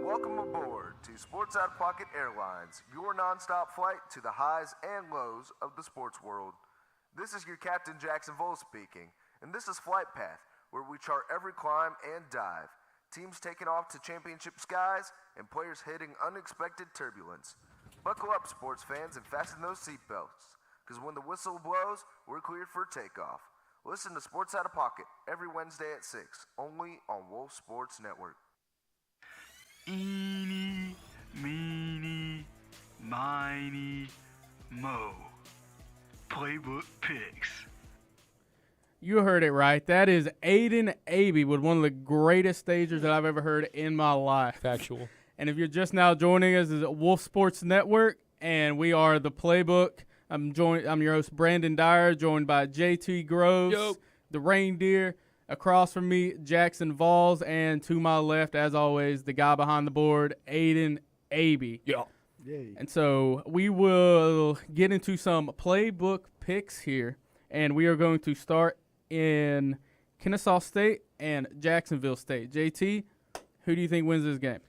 Welcome aboard to Sports Out of Pocket Airlines, your nonstop flight to the highs and lows of the sports world. This is your Captain Jackson Vole speaking, and this is Flight Path, where we chart every climb and dive. Teams taking off to championship skies and players hitting unexpected turbulence. Buckle up, sports fans, and fasten those seatbelts, because when the whistle blows, we're cleared for takeoff. Listen to Sports Out of Pocket every Wednesday at 6, only on Wolf Sports Network. Eeny, meeny, miny, mo. Playbook picks. You heard it right. That is Aiden Abe with one of the greatest stagers that I've ever heard in my life. Factual. And if you're just now joining us, it's Wolf Sports Network, and we are the Playbook. I'm your host, Brandon Dyer, joined by JT Groves, the Reindeer. Across from me, Jackson Valls, and to my left, as always, the guy behind the board, Aiden Abe. Yeah. And so we will get into some Playbook picks here, and we are going to start in Kennesaw State and Jacksonville State. JT, who do you think wins this game?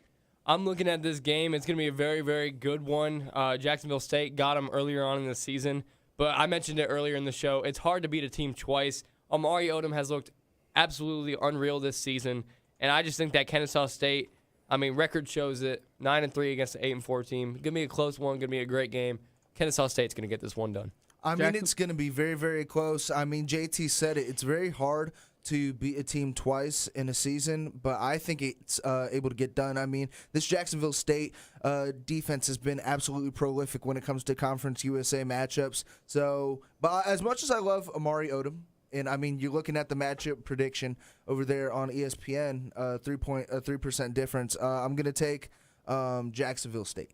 I'm looking at this game. It's going to be a very, very good one. Jacksonville State got them earlier on in the season, but I mentioned it earlier in the show. It's hard to beat a team twice. Amari Odom has looked absolutely unreal this season, and I just think that Kennesaw State, record shows it, 9-3 against the 8-4 team. Going to be a close one, going to be a great game. Kennesaw State's going to get this one done. It's going to be very, very close. JT said it. It's very hard to beat a team twice in a season, but I think it's able to get done. This Jacksonville State defense has been absolutely prolific when it comes to Conference USA matchups. So, but as much as I love Amari Odom, and you're looking at the matchup prediction over there on ESPN, 3% difference. I'm going to take Jacksonville State.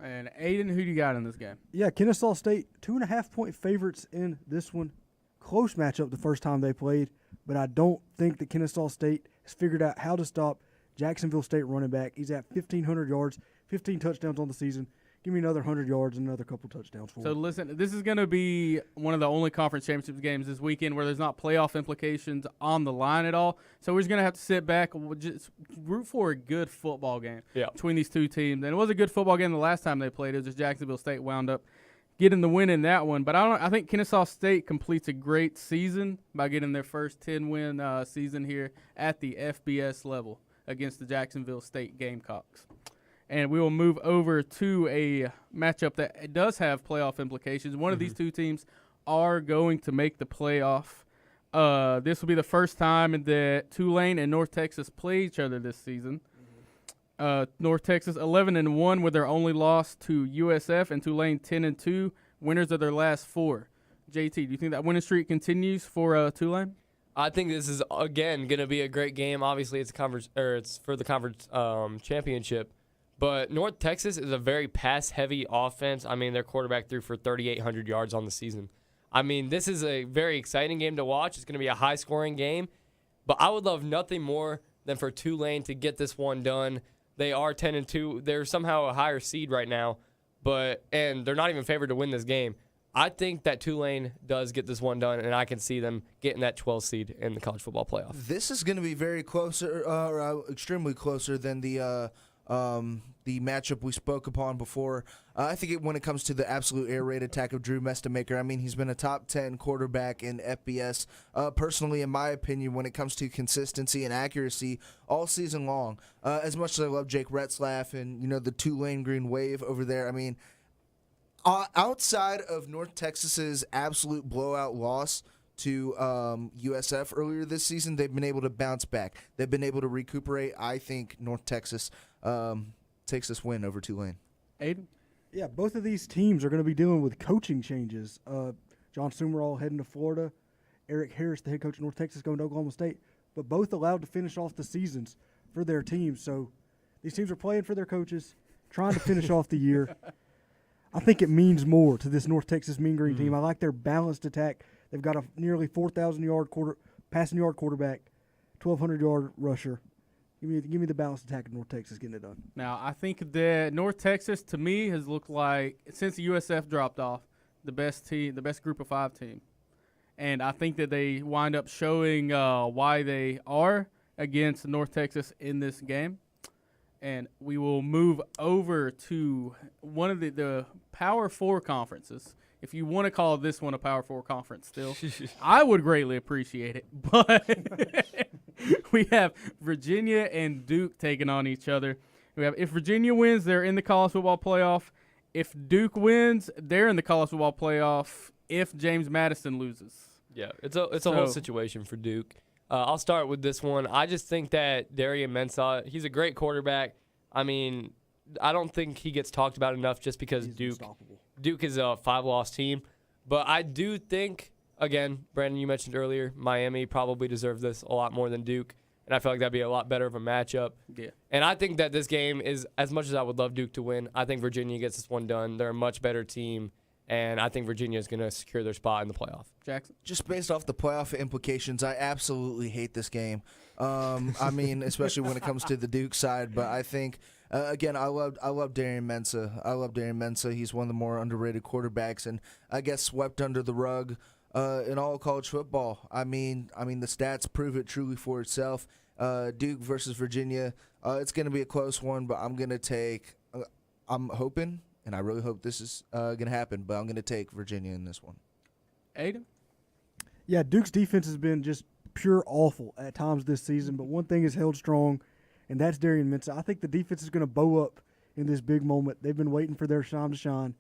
And Aiden, who do you got in this game? Yeah, Kennesaw State, 2.5-point favorites in this one. Close matchup the first time they played, but I don't think that Kennesaw State has figured out how to stop Jacksonville State running back. He's at 1,500 yards, 15 touchdowns on the season. Give me another 100 yards and another couple touchdowns for him. So listen, this is going to be one of the only conference championship games this weekend where there's not playoff implications on the line at all. So we're just going to have to sit back and just root for a good football game between these two teams. And it was a good football game the last time they played. It was just Jacksonville State wound up getting the win in that one. But I think Kennesaw State completes a great season by getting their first 10-win season here at the FBS level against the Jacksonville State Gamecocks. And we will move over to a matchup that does have playoff implications. One of these two teams are going to make the playoff. This will be the first time that Tulane and North Texas play each other this season. North Texas 11-1 with their only loss to USF, and Tulane 10-2, winners of their last four. JT, do you think that winning streak continues for Tulane? I think this is again going to be a great game. Obviously, it's for the conference championship. But North Texas is a very pass-heavy offense. Their quarterback threw for 3,800 yards on the season. This is a very exciting game to watch. It's going to be a high-scoring game. But I would love nothing more than for Tulane to get this one done. They are 10-2. They're somehow a higher seed right now, and they're not even favored to win this game. I think that Tulane does get this one done, and I can see them getting that 12th seed in the college football playoff. This is going to be very closer, extremely closer than the matchup we spoke upon before. I think when it comes to the absolute air raid attack of Drew Mestamaker, he's been a top 10 quarterback in FBS. Personally, in my opinion, when it comes to consistency and accuracy all season long, as much as I love Jake Retzlaff and the Tulane Green Wave over there, outside of North Texas's absolute blowout loss to USF earlier this season, they've been able to bounce back. They've been able to recuperate. I think North Texas takes this win over Tulane. Aiden? Yeah, both of these teams are going to be dealing with coaching changes. John Summerall heading to Florida, Eric Harris, the head coach of North Texas, going to Oklahoma State, but both allowed to finish off the seasons for their teams. So these teams are playing for their coaches, trying to finish off the year. I think it means more to this North Texas Mean Green team. I like their balanced attack. They've got a nearly 4,000-yard passing yard quarterback, 1,200-yard rusher. Give me the balanced attack of North Texas getting it done. Now, I think that North Texas, to me, has looked like, since the USF dropped off, the best team, the best group of five team. And I think that they wind up showing why they are against North Texas in this game. And we will move over to one of the Power 4 conferences. If you want to call this one a Power 4 conference still, I would greatly appreciate it. But we have Virginia and Duke taking on each other. If Virginia wins, they're in the college football playoff. If Duke wins, they're in the college football playoff if James Madison loses. Yeah, it's a whole situation for Duke. I'll start with this one. I just think that Darian Mensah, he's a great quarterback. I don't think he gets talked about enough just because Duke is a 5-loss team. But I do think again, Brandon, you mentioned earlier, Miami probably deserved this a lot more than Duke. And I feel like that'd be a lot better of a matchup. Yeah. And I think that this game is, as much as I would love Duke to win, I think Virginia gets this one done. They're a much better team, and I think Virginia is going to secure their spot in the playoff. Jackson? Just based off the playoff implications, I absolutely hate this game. I mean, especially when it comes to the Duke side. But I think, again, I love Darian Mensah. I love Darian Mensah. He's one of the more underrated quarterbacks, and I guess swept under the rug in all of college football. I mean, the stats prove it truly for itself. Duke versus Virginia, it's going to be a close one, but I'm going to take. I'm hoping, and I really hope this is going to happen, but I'm going to take Virginia in this one. Aiden? Yeah, Duke's defense has been just pure awful at times this season, but one thing is held strong, and that's Darian Mensah. I think the defense is going to bow up in this big moment. They've been waiting for their time to shine.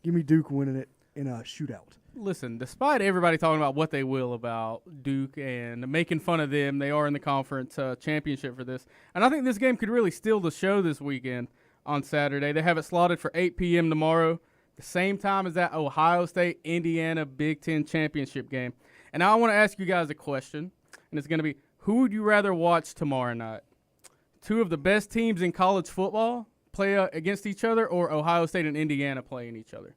Give me Duke winning it in a shootout. Listen, despite everybody talking about what they will about Duke and making fun of them, they are in the conference championship for this. And I think this game could really steal the show this weekend on Saturday. They have it slotted for 8 p.m. tomorrow, the same time as that Ohio State-Indiana Big Ten championship game. And now I want to ask you guys a question, and it's going to be, who would you rather watch tomorrow night? Two of the best teams in college football play against each other, or Ohio State and Indiana playing each other?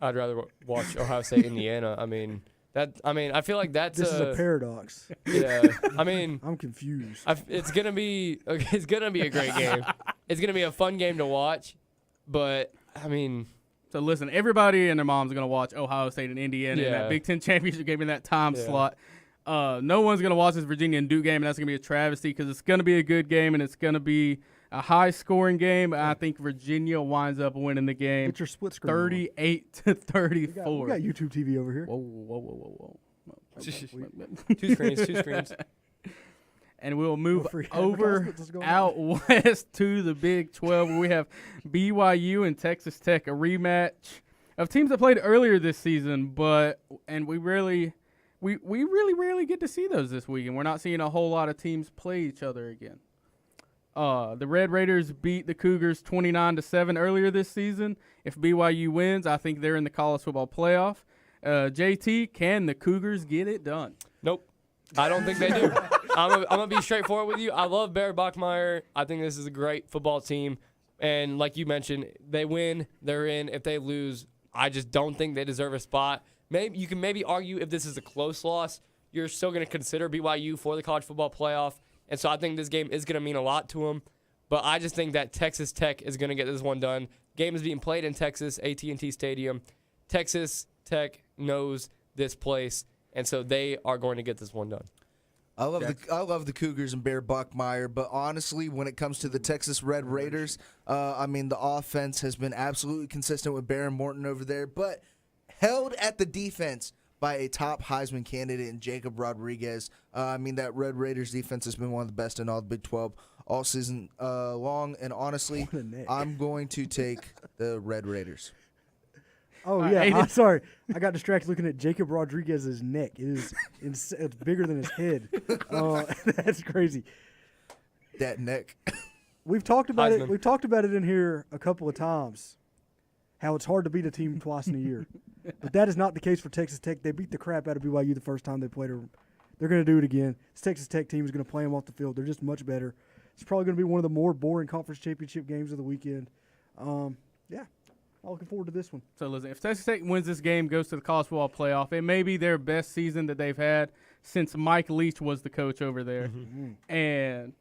I'd rather watch Ohio State, Indiana. I feel like that's this is a paradox. Yeah, I mean, I'm confused. It's gonna be a great game. It's gonna be a fun game to watch, but I mean, so listen, everybody and their mom's gonna watch Ohio State and Indiana in that Big Ten championship game in that time slot. No one's gonna watch this Virginia and Duke game, and that's gonna be a travesty because it's gonna be a good game and it's gonna be a high-scoring game. I think Virginia winds up winning the game. Get your split screen 38-34. We got YouTube TV over here. Whoa. Two screens. And we'll move over out west to the Big 12, where we have BYU and Texas Tech, a rematch of teams that played earlier this season, and we really rarely get to see those this weekend. We're not seeing a whole lot of teams play each other again. The Red Raiders beat the Cougars 29-7 earlier this season. If BYU wins, I think they're in the college football playoff. JT, can the Cougars get it done? Nope. I don't think they do. I'm going to be straightforward with you. I love Barry Bachmeier. I think this is a great football team. And like you mentioned, they win, they're in. If they lose, I just don't think they deserve a spot. Maybe you can argue if this is a close loss, you're still going to consider BYU for the college football playoff. And so I think this game is going to mean a lot to them. But I just think that Texas Tech is going to get this one done. Game is being played in Texas, AT&T Stadium. Texas Tech knows this place, and so they are going to get this one done. I love the Cougars and Bear Bachmeier, but honestly, when it comes to the Texas Red Raiders, the offense has been absolutely consistent with Baron Morton over there, but held at the defense by a top Heisman candidate in Jacob Rodriguez. That Red Raiders defense has been one of the best in all the Big 12 all season long. And honestly, I'm going to take the Red Raiders. Oh, yeah. I'm sorry. I got distracted looking at Jacob Rodriguez's neck. It's bigger than his head. That's crazy. That neck. We've talked about Heisman. it. We've talked about it in here a couple of times, how it's hard to beat a team twice in a year. But that is not the case for Texas Tech. They beat the crap out of BYU the first time they played them. They're going to do it again. This Texas Tech team is going to play them off the field. They're just much better. It's probably going to be one of the more boring conference championship games of the weekend. I'm looking forward to this one. So listen, if Texas Tech wins this game, goes to the college football playoff, it may be their best season that they've had since Mike Leach was the coach over there. Mm-hmm. And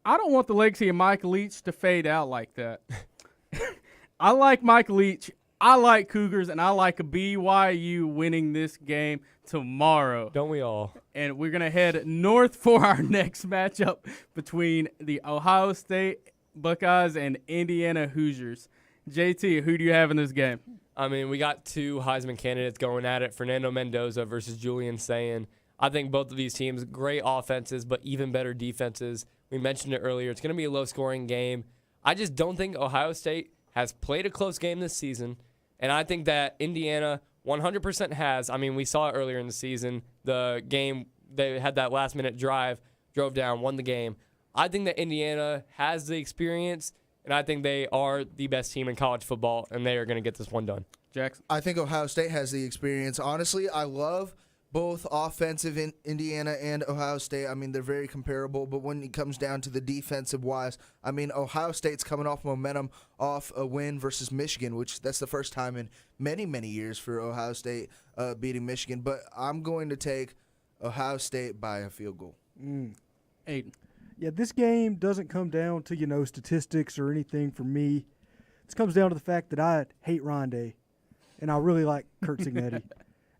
I don't want the legacy of Mike Leach to fade out like that. I like Mike Leach. I like Cougars, and I like BYU winning this game tomorrow. Don't we all? And we're going to head north for our next matchup between the Ohio State Buckeyes and Indiana Hoosiers. JT, who do you have in this game? We got two Heisman candidates going at it, Fernando Mendoza versus Julian Sayin. I think both of these teams, great offenses, but even better defenses. We mentioned it earlier. It's going to be a low-scoring game. I just don't think Ohio State has played a close game this season. And I think that Indiana 100% has. We saw it earlier in the season. The game, they had that last-minute drive, drove down, won the game. I think that Indiana has the experience, and I think they are the best team in college football, and they are going to get this one done. Jackson? I think Ohio State has the experience. Honestly, I love both offensive in Indiana and Ohio State. I mean, they're very comparable, but when it comes down to the defensive wise, I mean, Ohio State's coming off momentum off a win versus Michigan, which that's the first time in many, many years for Ohio State beating Michigan. But I'm going to take Ohio State by a field goal. Aiden. Yeah, this game doesn't come down to, statistics or anything for me. It comes down to the fact that I hate Rondé, and I really like Kurt Signetti.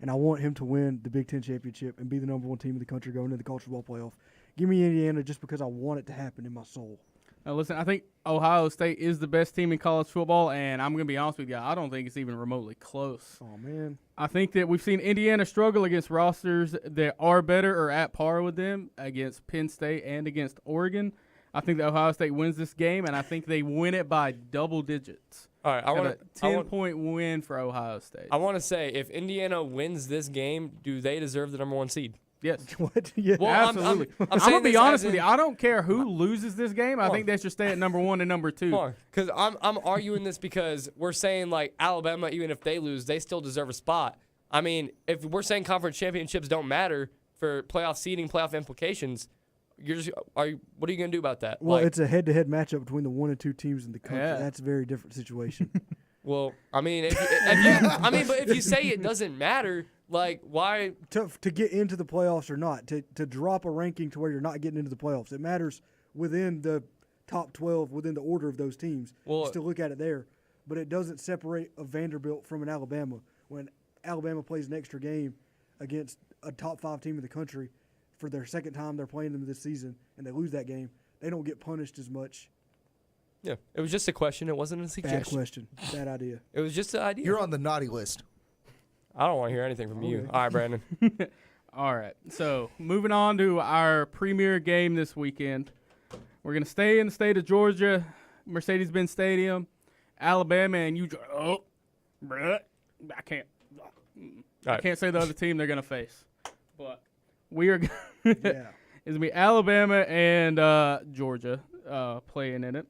And I want him to win the Big Ten championship and be the number 1 team in the country going into the college football playoff. Give me Indiana just because I want it to happen in my soul. Now, listen, I think Ohio State is the best team in college football, and I'm going to be honest with you, I don't think it's even remotely close. Oh, man. I think that we've seen Indiana struggle against rosters that are better or at par with them against Penn State and against Oregon. I think that Ohio State wins this game, and I think they win it by double digits. All right, I want a 10-point win for Ohio State. I want to say, if Indiana wins this game, do they deserve the number 1 seed? Yes. What? Yeah. Well, absolutely. I'm going to be honest with you. I don't care who loses this game. I think they should stay at number 1 and number 2. Because I'm arguing this because we're saying, like, Alabama, even if they lose, they still deserve a spot. I mean, if we're saying conference championships don't matter for playoff seeding, playoff implications, what are you going to do about that? Well, it's a head-to-head matchup between the 1 and 2 teams in the country. Yeah. That's a very different situation. Well, I mean, if you say it doesn't matter, like, why? To get into the playoffs or not, to drop a ranking to where you're not getting into the playoffs. It matters within the top 12, within the order of those teams. Well, you still look at it there. But it doesn't separate a Vanderbilt from an Alabama. When Alabama plays an extra game against a top 5 team in the country for their second time they're playing them this season and they lose that game, they don't get punished as much. Yeah, it was just a question. It wasn't a suggestion. Bad question. Bad idea. It was just an idea. You're on the naughty list. I don't want to hear anything from you. All right, Brandon. All right. So moving on to our premier game this weekend. We're going to stay in the state of Georgia, Mercedes-Benz Stadium, Alabama, and you. Oh, bruh, I can't. I can't say the other team they're going to face. But we are. It's going to be Alabama and Georgia playing in it.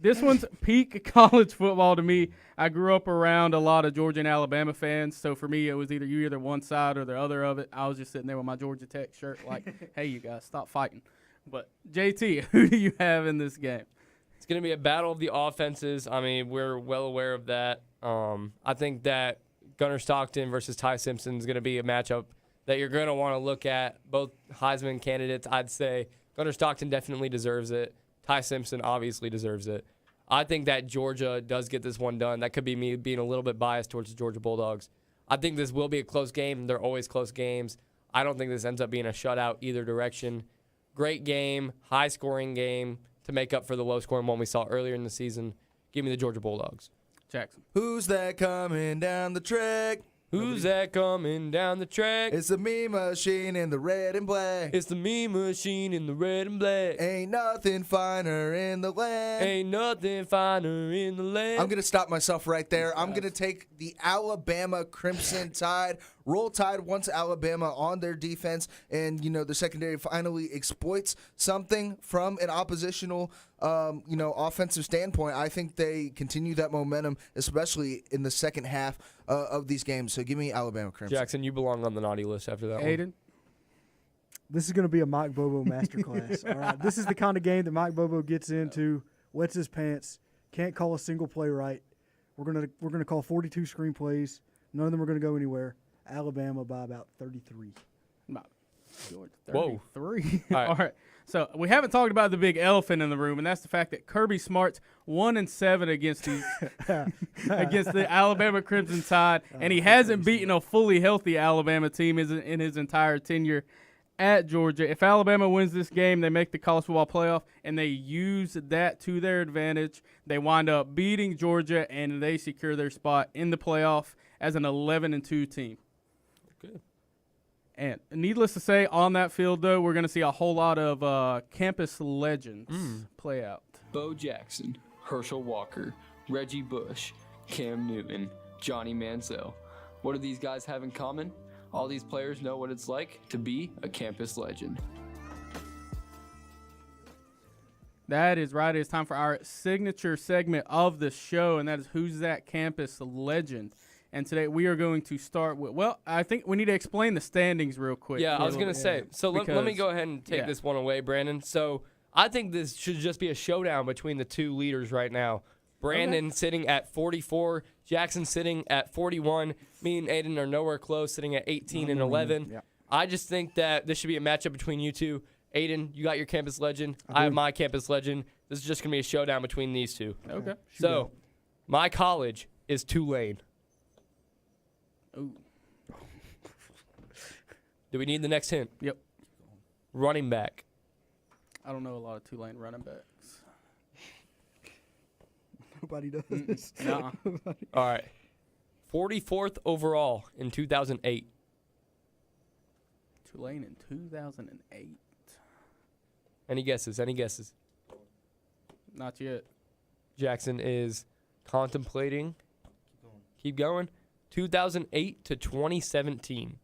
This one's peak college football to me. I grew up around a lot of Georgia and Alabama fans, so for me it was either one side or the other of it. I was just sitting there with my Georgia Tech shirt like, hey, you guys, stop fighting. But, JT, who do you have in this game? It's going to be a battle of the offenses. I mean, we're well aware of that. I think that Gunnar Stockton versus Ty Simpson is going to be a matchup that you're going to want to look at. Both Heisman candidates, I'd say. Gunnar Stockton definitely deserves it. Ty Simpson obviously deserves it. I think that Georgia does get this one done. That could be me being a little bit biased towards the Georgia Bulldogs. I think this will be a close game. They're always close games. I don't think this ends up being a shutout either direction. Great game, high-scoring game to make up for the low-scoring one we saw earlier in the season. Give me the Georgia Bulldogs. Jackson. Who's that coming down the track? Who's that coming down the track? It's the meme machine in the red and black. It's the meme machine in the red and black. Ain't nothing finer in the land. Ain't nothing finer in the land. I'm going to stop myself right there. I'm going to take the Alabama Crimson Tide. Roll Tide once Alabama on their defense and, the secondary finally exploits something from an oppositional, offensive standpoint. I think they continue that momentum, especially in the second half of these games. So give me Alabama Crimson. Jackson, you belong on the naughty list after that Aiden? one. This is going to be a Mike Bobo masterclass. All right, this is the kind of game that Mike Bobo gets into, wets his pants, can't call a single play right. We're gonna call 42 screenplays. None of them are going to go anywhere. Alabama by about 33. Georgia, 33. Whoa. All right. So we haven't talked about the big elephant in the room, and that's the fact that Kirby Smart's 1-7 against the Alabama Crimson Tide, and he hasn't beaten a fully healthy Alabama team in his entire tenure at Georgia. If Alabama wins this game, they make the college football playoff, and they use that to their advantage. They wind up beating Georgia, and they secure their spot in the playoff as an 11-2 team. Good. And needless to say, on that field, though, we're going to see a whole lot of campus legends play out. Bo Jackson, Herschel Walker, Reggie Bush, Cam Newton, Johnny Manziel. What do these guys have in common? All these players know what it's like to be a campus legend. That is right. It's time for our signature segment of the show, and that is Who's That Campus Legend. And today we are going to start with, well, I think we need to explain the standings real quick. Yeah, I was going to say. So let me go ahead and take yeah. this one away, Brandon. So I think this should just be a showdown between the two leaders right now. Brandon sitting at 44, Jackson sitting at 41. Me and Aiden are nowhere close, sitting at 18 and 11. Yeah. I just think that this should be a matchup between you two. Aiden, you got your campus legend. I have my campus legend. This is just going to be a showdown between these two. Okay. So my college is Tulane. Ooh. Do we need the next hint? Yep. Running back. I don't know a lot of Tulane running backs. Nobody does. Nuh-uh. All right. 44th overall in 2008. Tulane in 2008. Any guesses? Any guesses? Not yet. Jackson is contemplating. Keep going. 2008 to 2017.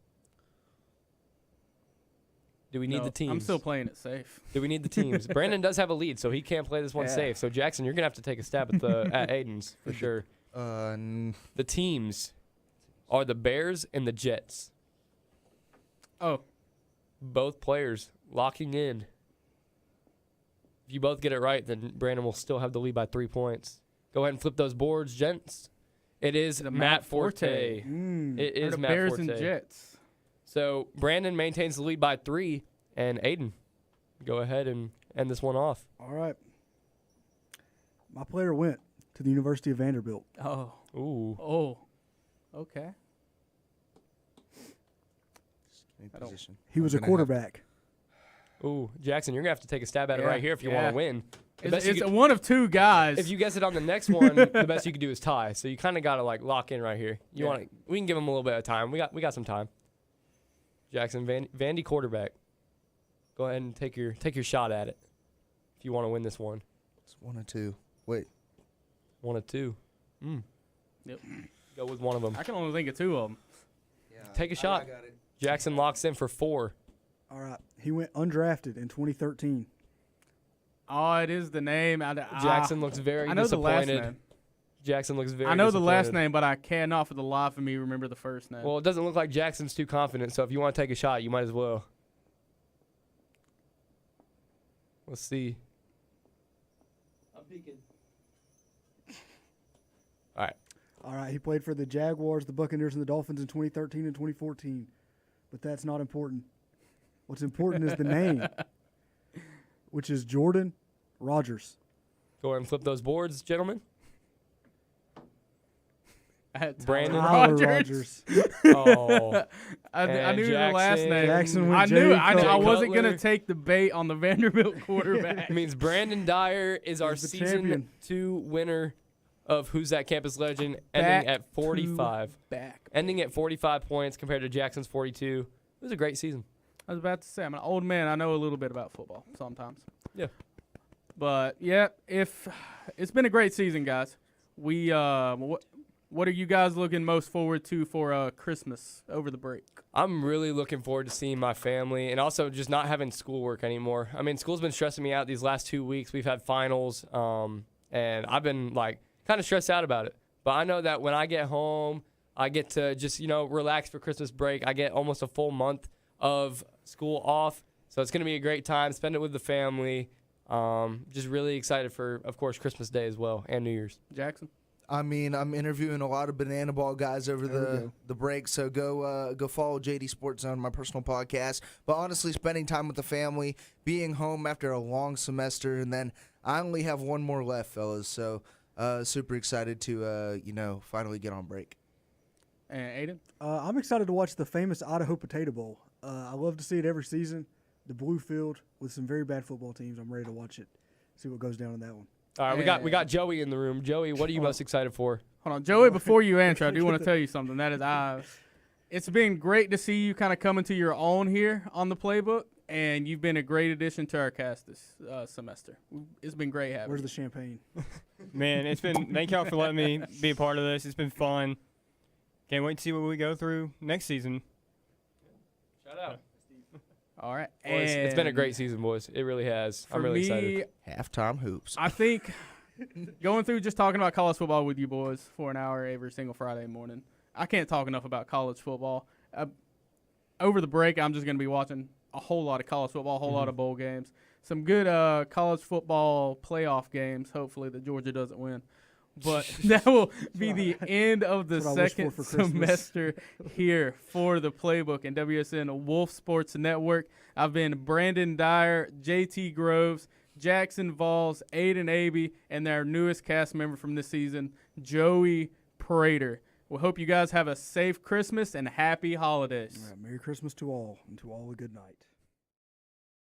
Do we need the teams? I'm still playing it safe. Do we need the teams? Brandon does have a lead, so he can't play this one safe. So Jackson, you're gonna have to take a stab at at Aiden's for sure. The teams are the Bears and the Jets. Oh. Both players locking in. If you both get it right, then Brandon will still have the lead by 3 points. Go ahead and flip those boards, gents. It is Matt Forte. It is Matt Bears Forte. and Jets. So Brandon maintains the lead by 3, and Aiden, go ahead and end this one off. All right. My player went to the University of Vanderbilt. Oh. Ooh. Oh. Okay. He was a quarterback. Ooh, Jackson, you're going to have to take a stab at it right here if you want to win. It's one of two guys. If you guess it on the next one, the best you could do is tie. So you kind of got to lock in right here. We can give him a little bit of time. We got some time. Jackson, Vandy quarterback. Go ahead and take your shot at it if you want to win this one. It's 1 or 2. Wait. 1 or 2. Yep. Go with one of them. I can only think of 2 of them. Yeah, Take a shot. I got it. Jackson locks in for 4. All right. He went undrafted in 2013. Oh, it is the name. Jackson looks very I know disappointed. the last name. Jackson looks very I know the last disappointed. name, but I cannot for the life of me remember the first name. Well, it doesn't look like Jackson's too confident, so if you want to take a shot, you might as well. Let's see. I'm peeking. All right. All right. He played for the Jaguars, the Buccaneers, and the Dolphins in 2013 and 2014. But that's not important. What's important is the name, which is Jordan Rogers. Go ahead and flip those boards, gentlemen. Brandon Rogers. Oh. I knew the last name. Jackson I with knew. Jay I wasn't Cutler. gonna take the bait on the Vanderbilt quarterback. It means Brandon Dyer is our He's the season champion. 2 winner of Who's That Campus Legend, ending at 45. Ending at 45 points compared to Jackson's 42. It was a great season. I was about to say, I'm an old man. I know a little bit about football sometimes. Yeah. But yeah, if it's been a great season, guys. We what are you guys looking most forward to for Christmas over the break? I'm really looking forward to seeing my family and also just not having schoolwork anymore. I mean, school's been stressing me out these last 2 weeks. We've had finals, and I've been kind of stressed out about it. But I know that when I get home, I get to just, relax for Christmas break. I get almost a full month of school off. So it's going to be a great time. Spend it with the family. Just really excited for, of course, Christmas Day as well and New Year's. Jackson? I mean, I'm interviewing a lot of banana ball guys over the break, so go follow JD Sports Zone, my personal podcast. But honestly, spending time with the family, being home after a long semester, and then I only have one more left, fellas. So super excited to finally get on break. And Aiden? I'm excited to watch the famous Idaho Potato Bowl. I love to see it every season. The blue field with some very bad football teams. I'm ready to watch it. See what goes down in that one. All right, we got Joey in the room. Joey, what are you most excited for? Hold on, Joey. Before you answer, I do want to tell you something. That is, it's been great to see you kind of come into your own here on the Playbook, and you've been a great addition to our cast this semester. It's been great having. Where's you. the champagne? Man, it's been. Thank y'all for letting me be a part of this. It's been fun. Can't wait to see what we go through next season. Shout out. All right. Well, it's been a And great season, boys. It really has. I'm really excited. Halftime hoops. I think going through just talking about college football with you boys for an hour every single Friday morning, I can't talk enough about college football. Over the break, I'm just going to be watching a whole lot of college football, a whole lot of bowl games, some good college football playoff games, hopefully that Georgia doesn't win. But that will be the end of the second semester here for the Playbook and WSN Wolf Sports Network. I've been Brandon Dyer, JT Groves, Jackson Valls, Aiden Abe, and their newest cast member from this season, Joey Prater. We hope you guys have a safe Christmas and happy holidays. All right, Merry Christmas to all, and to all a good night.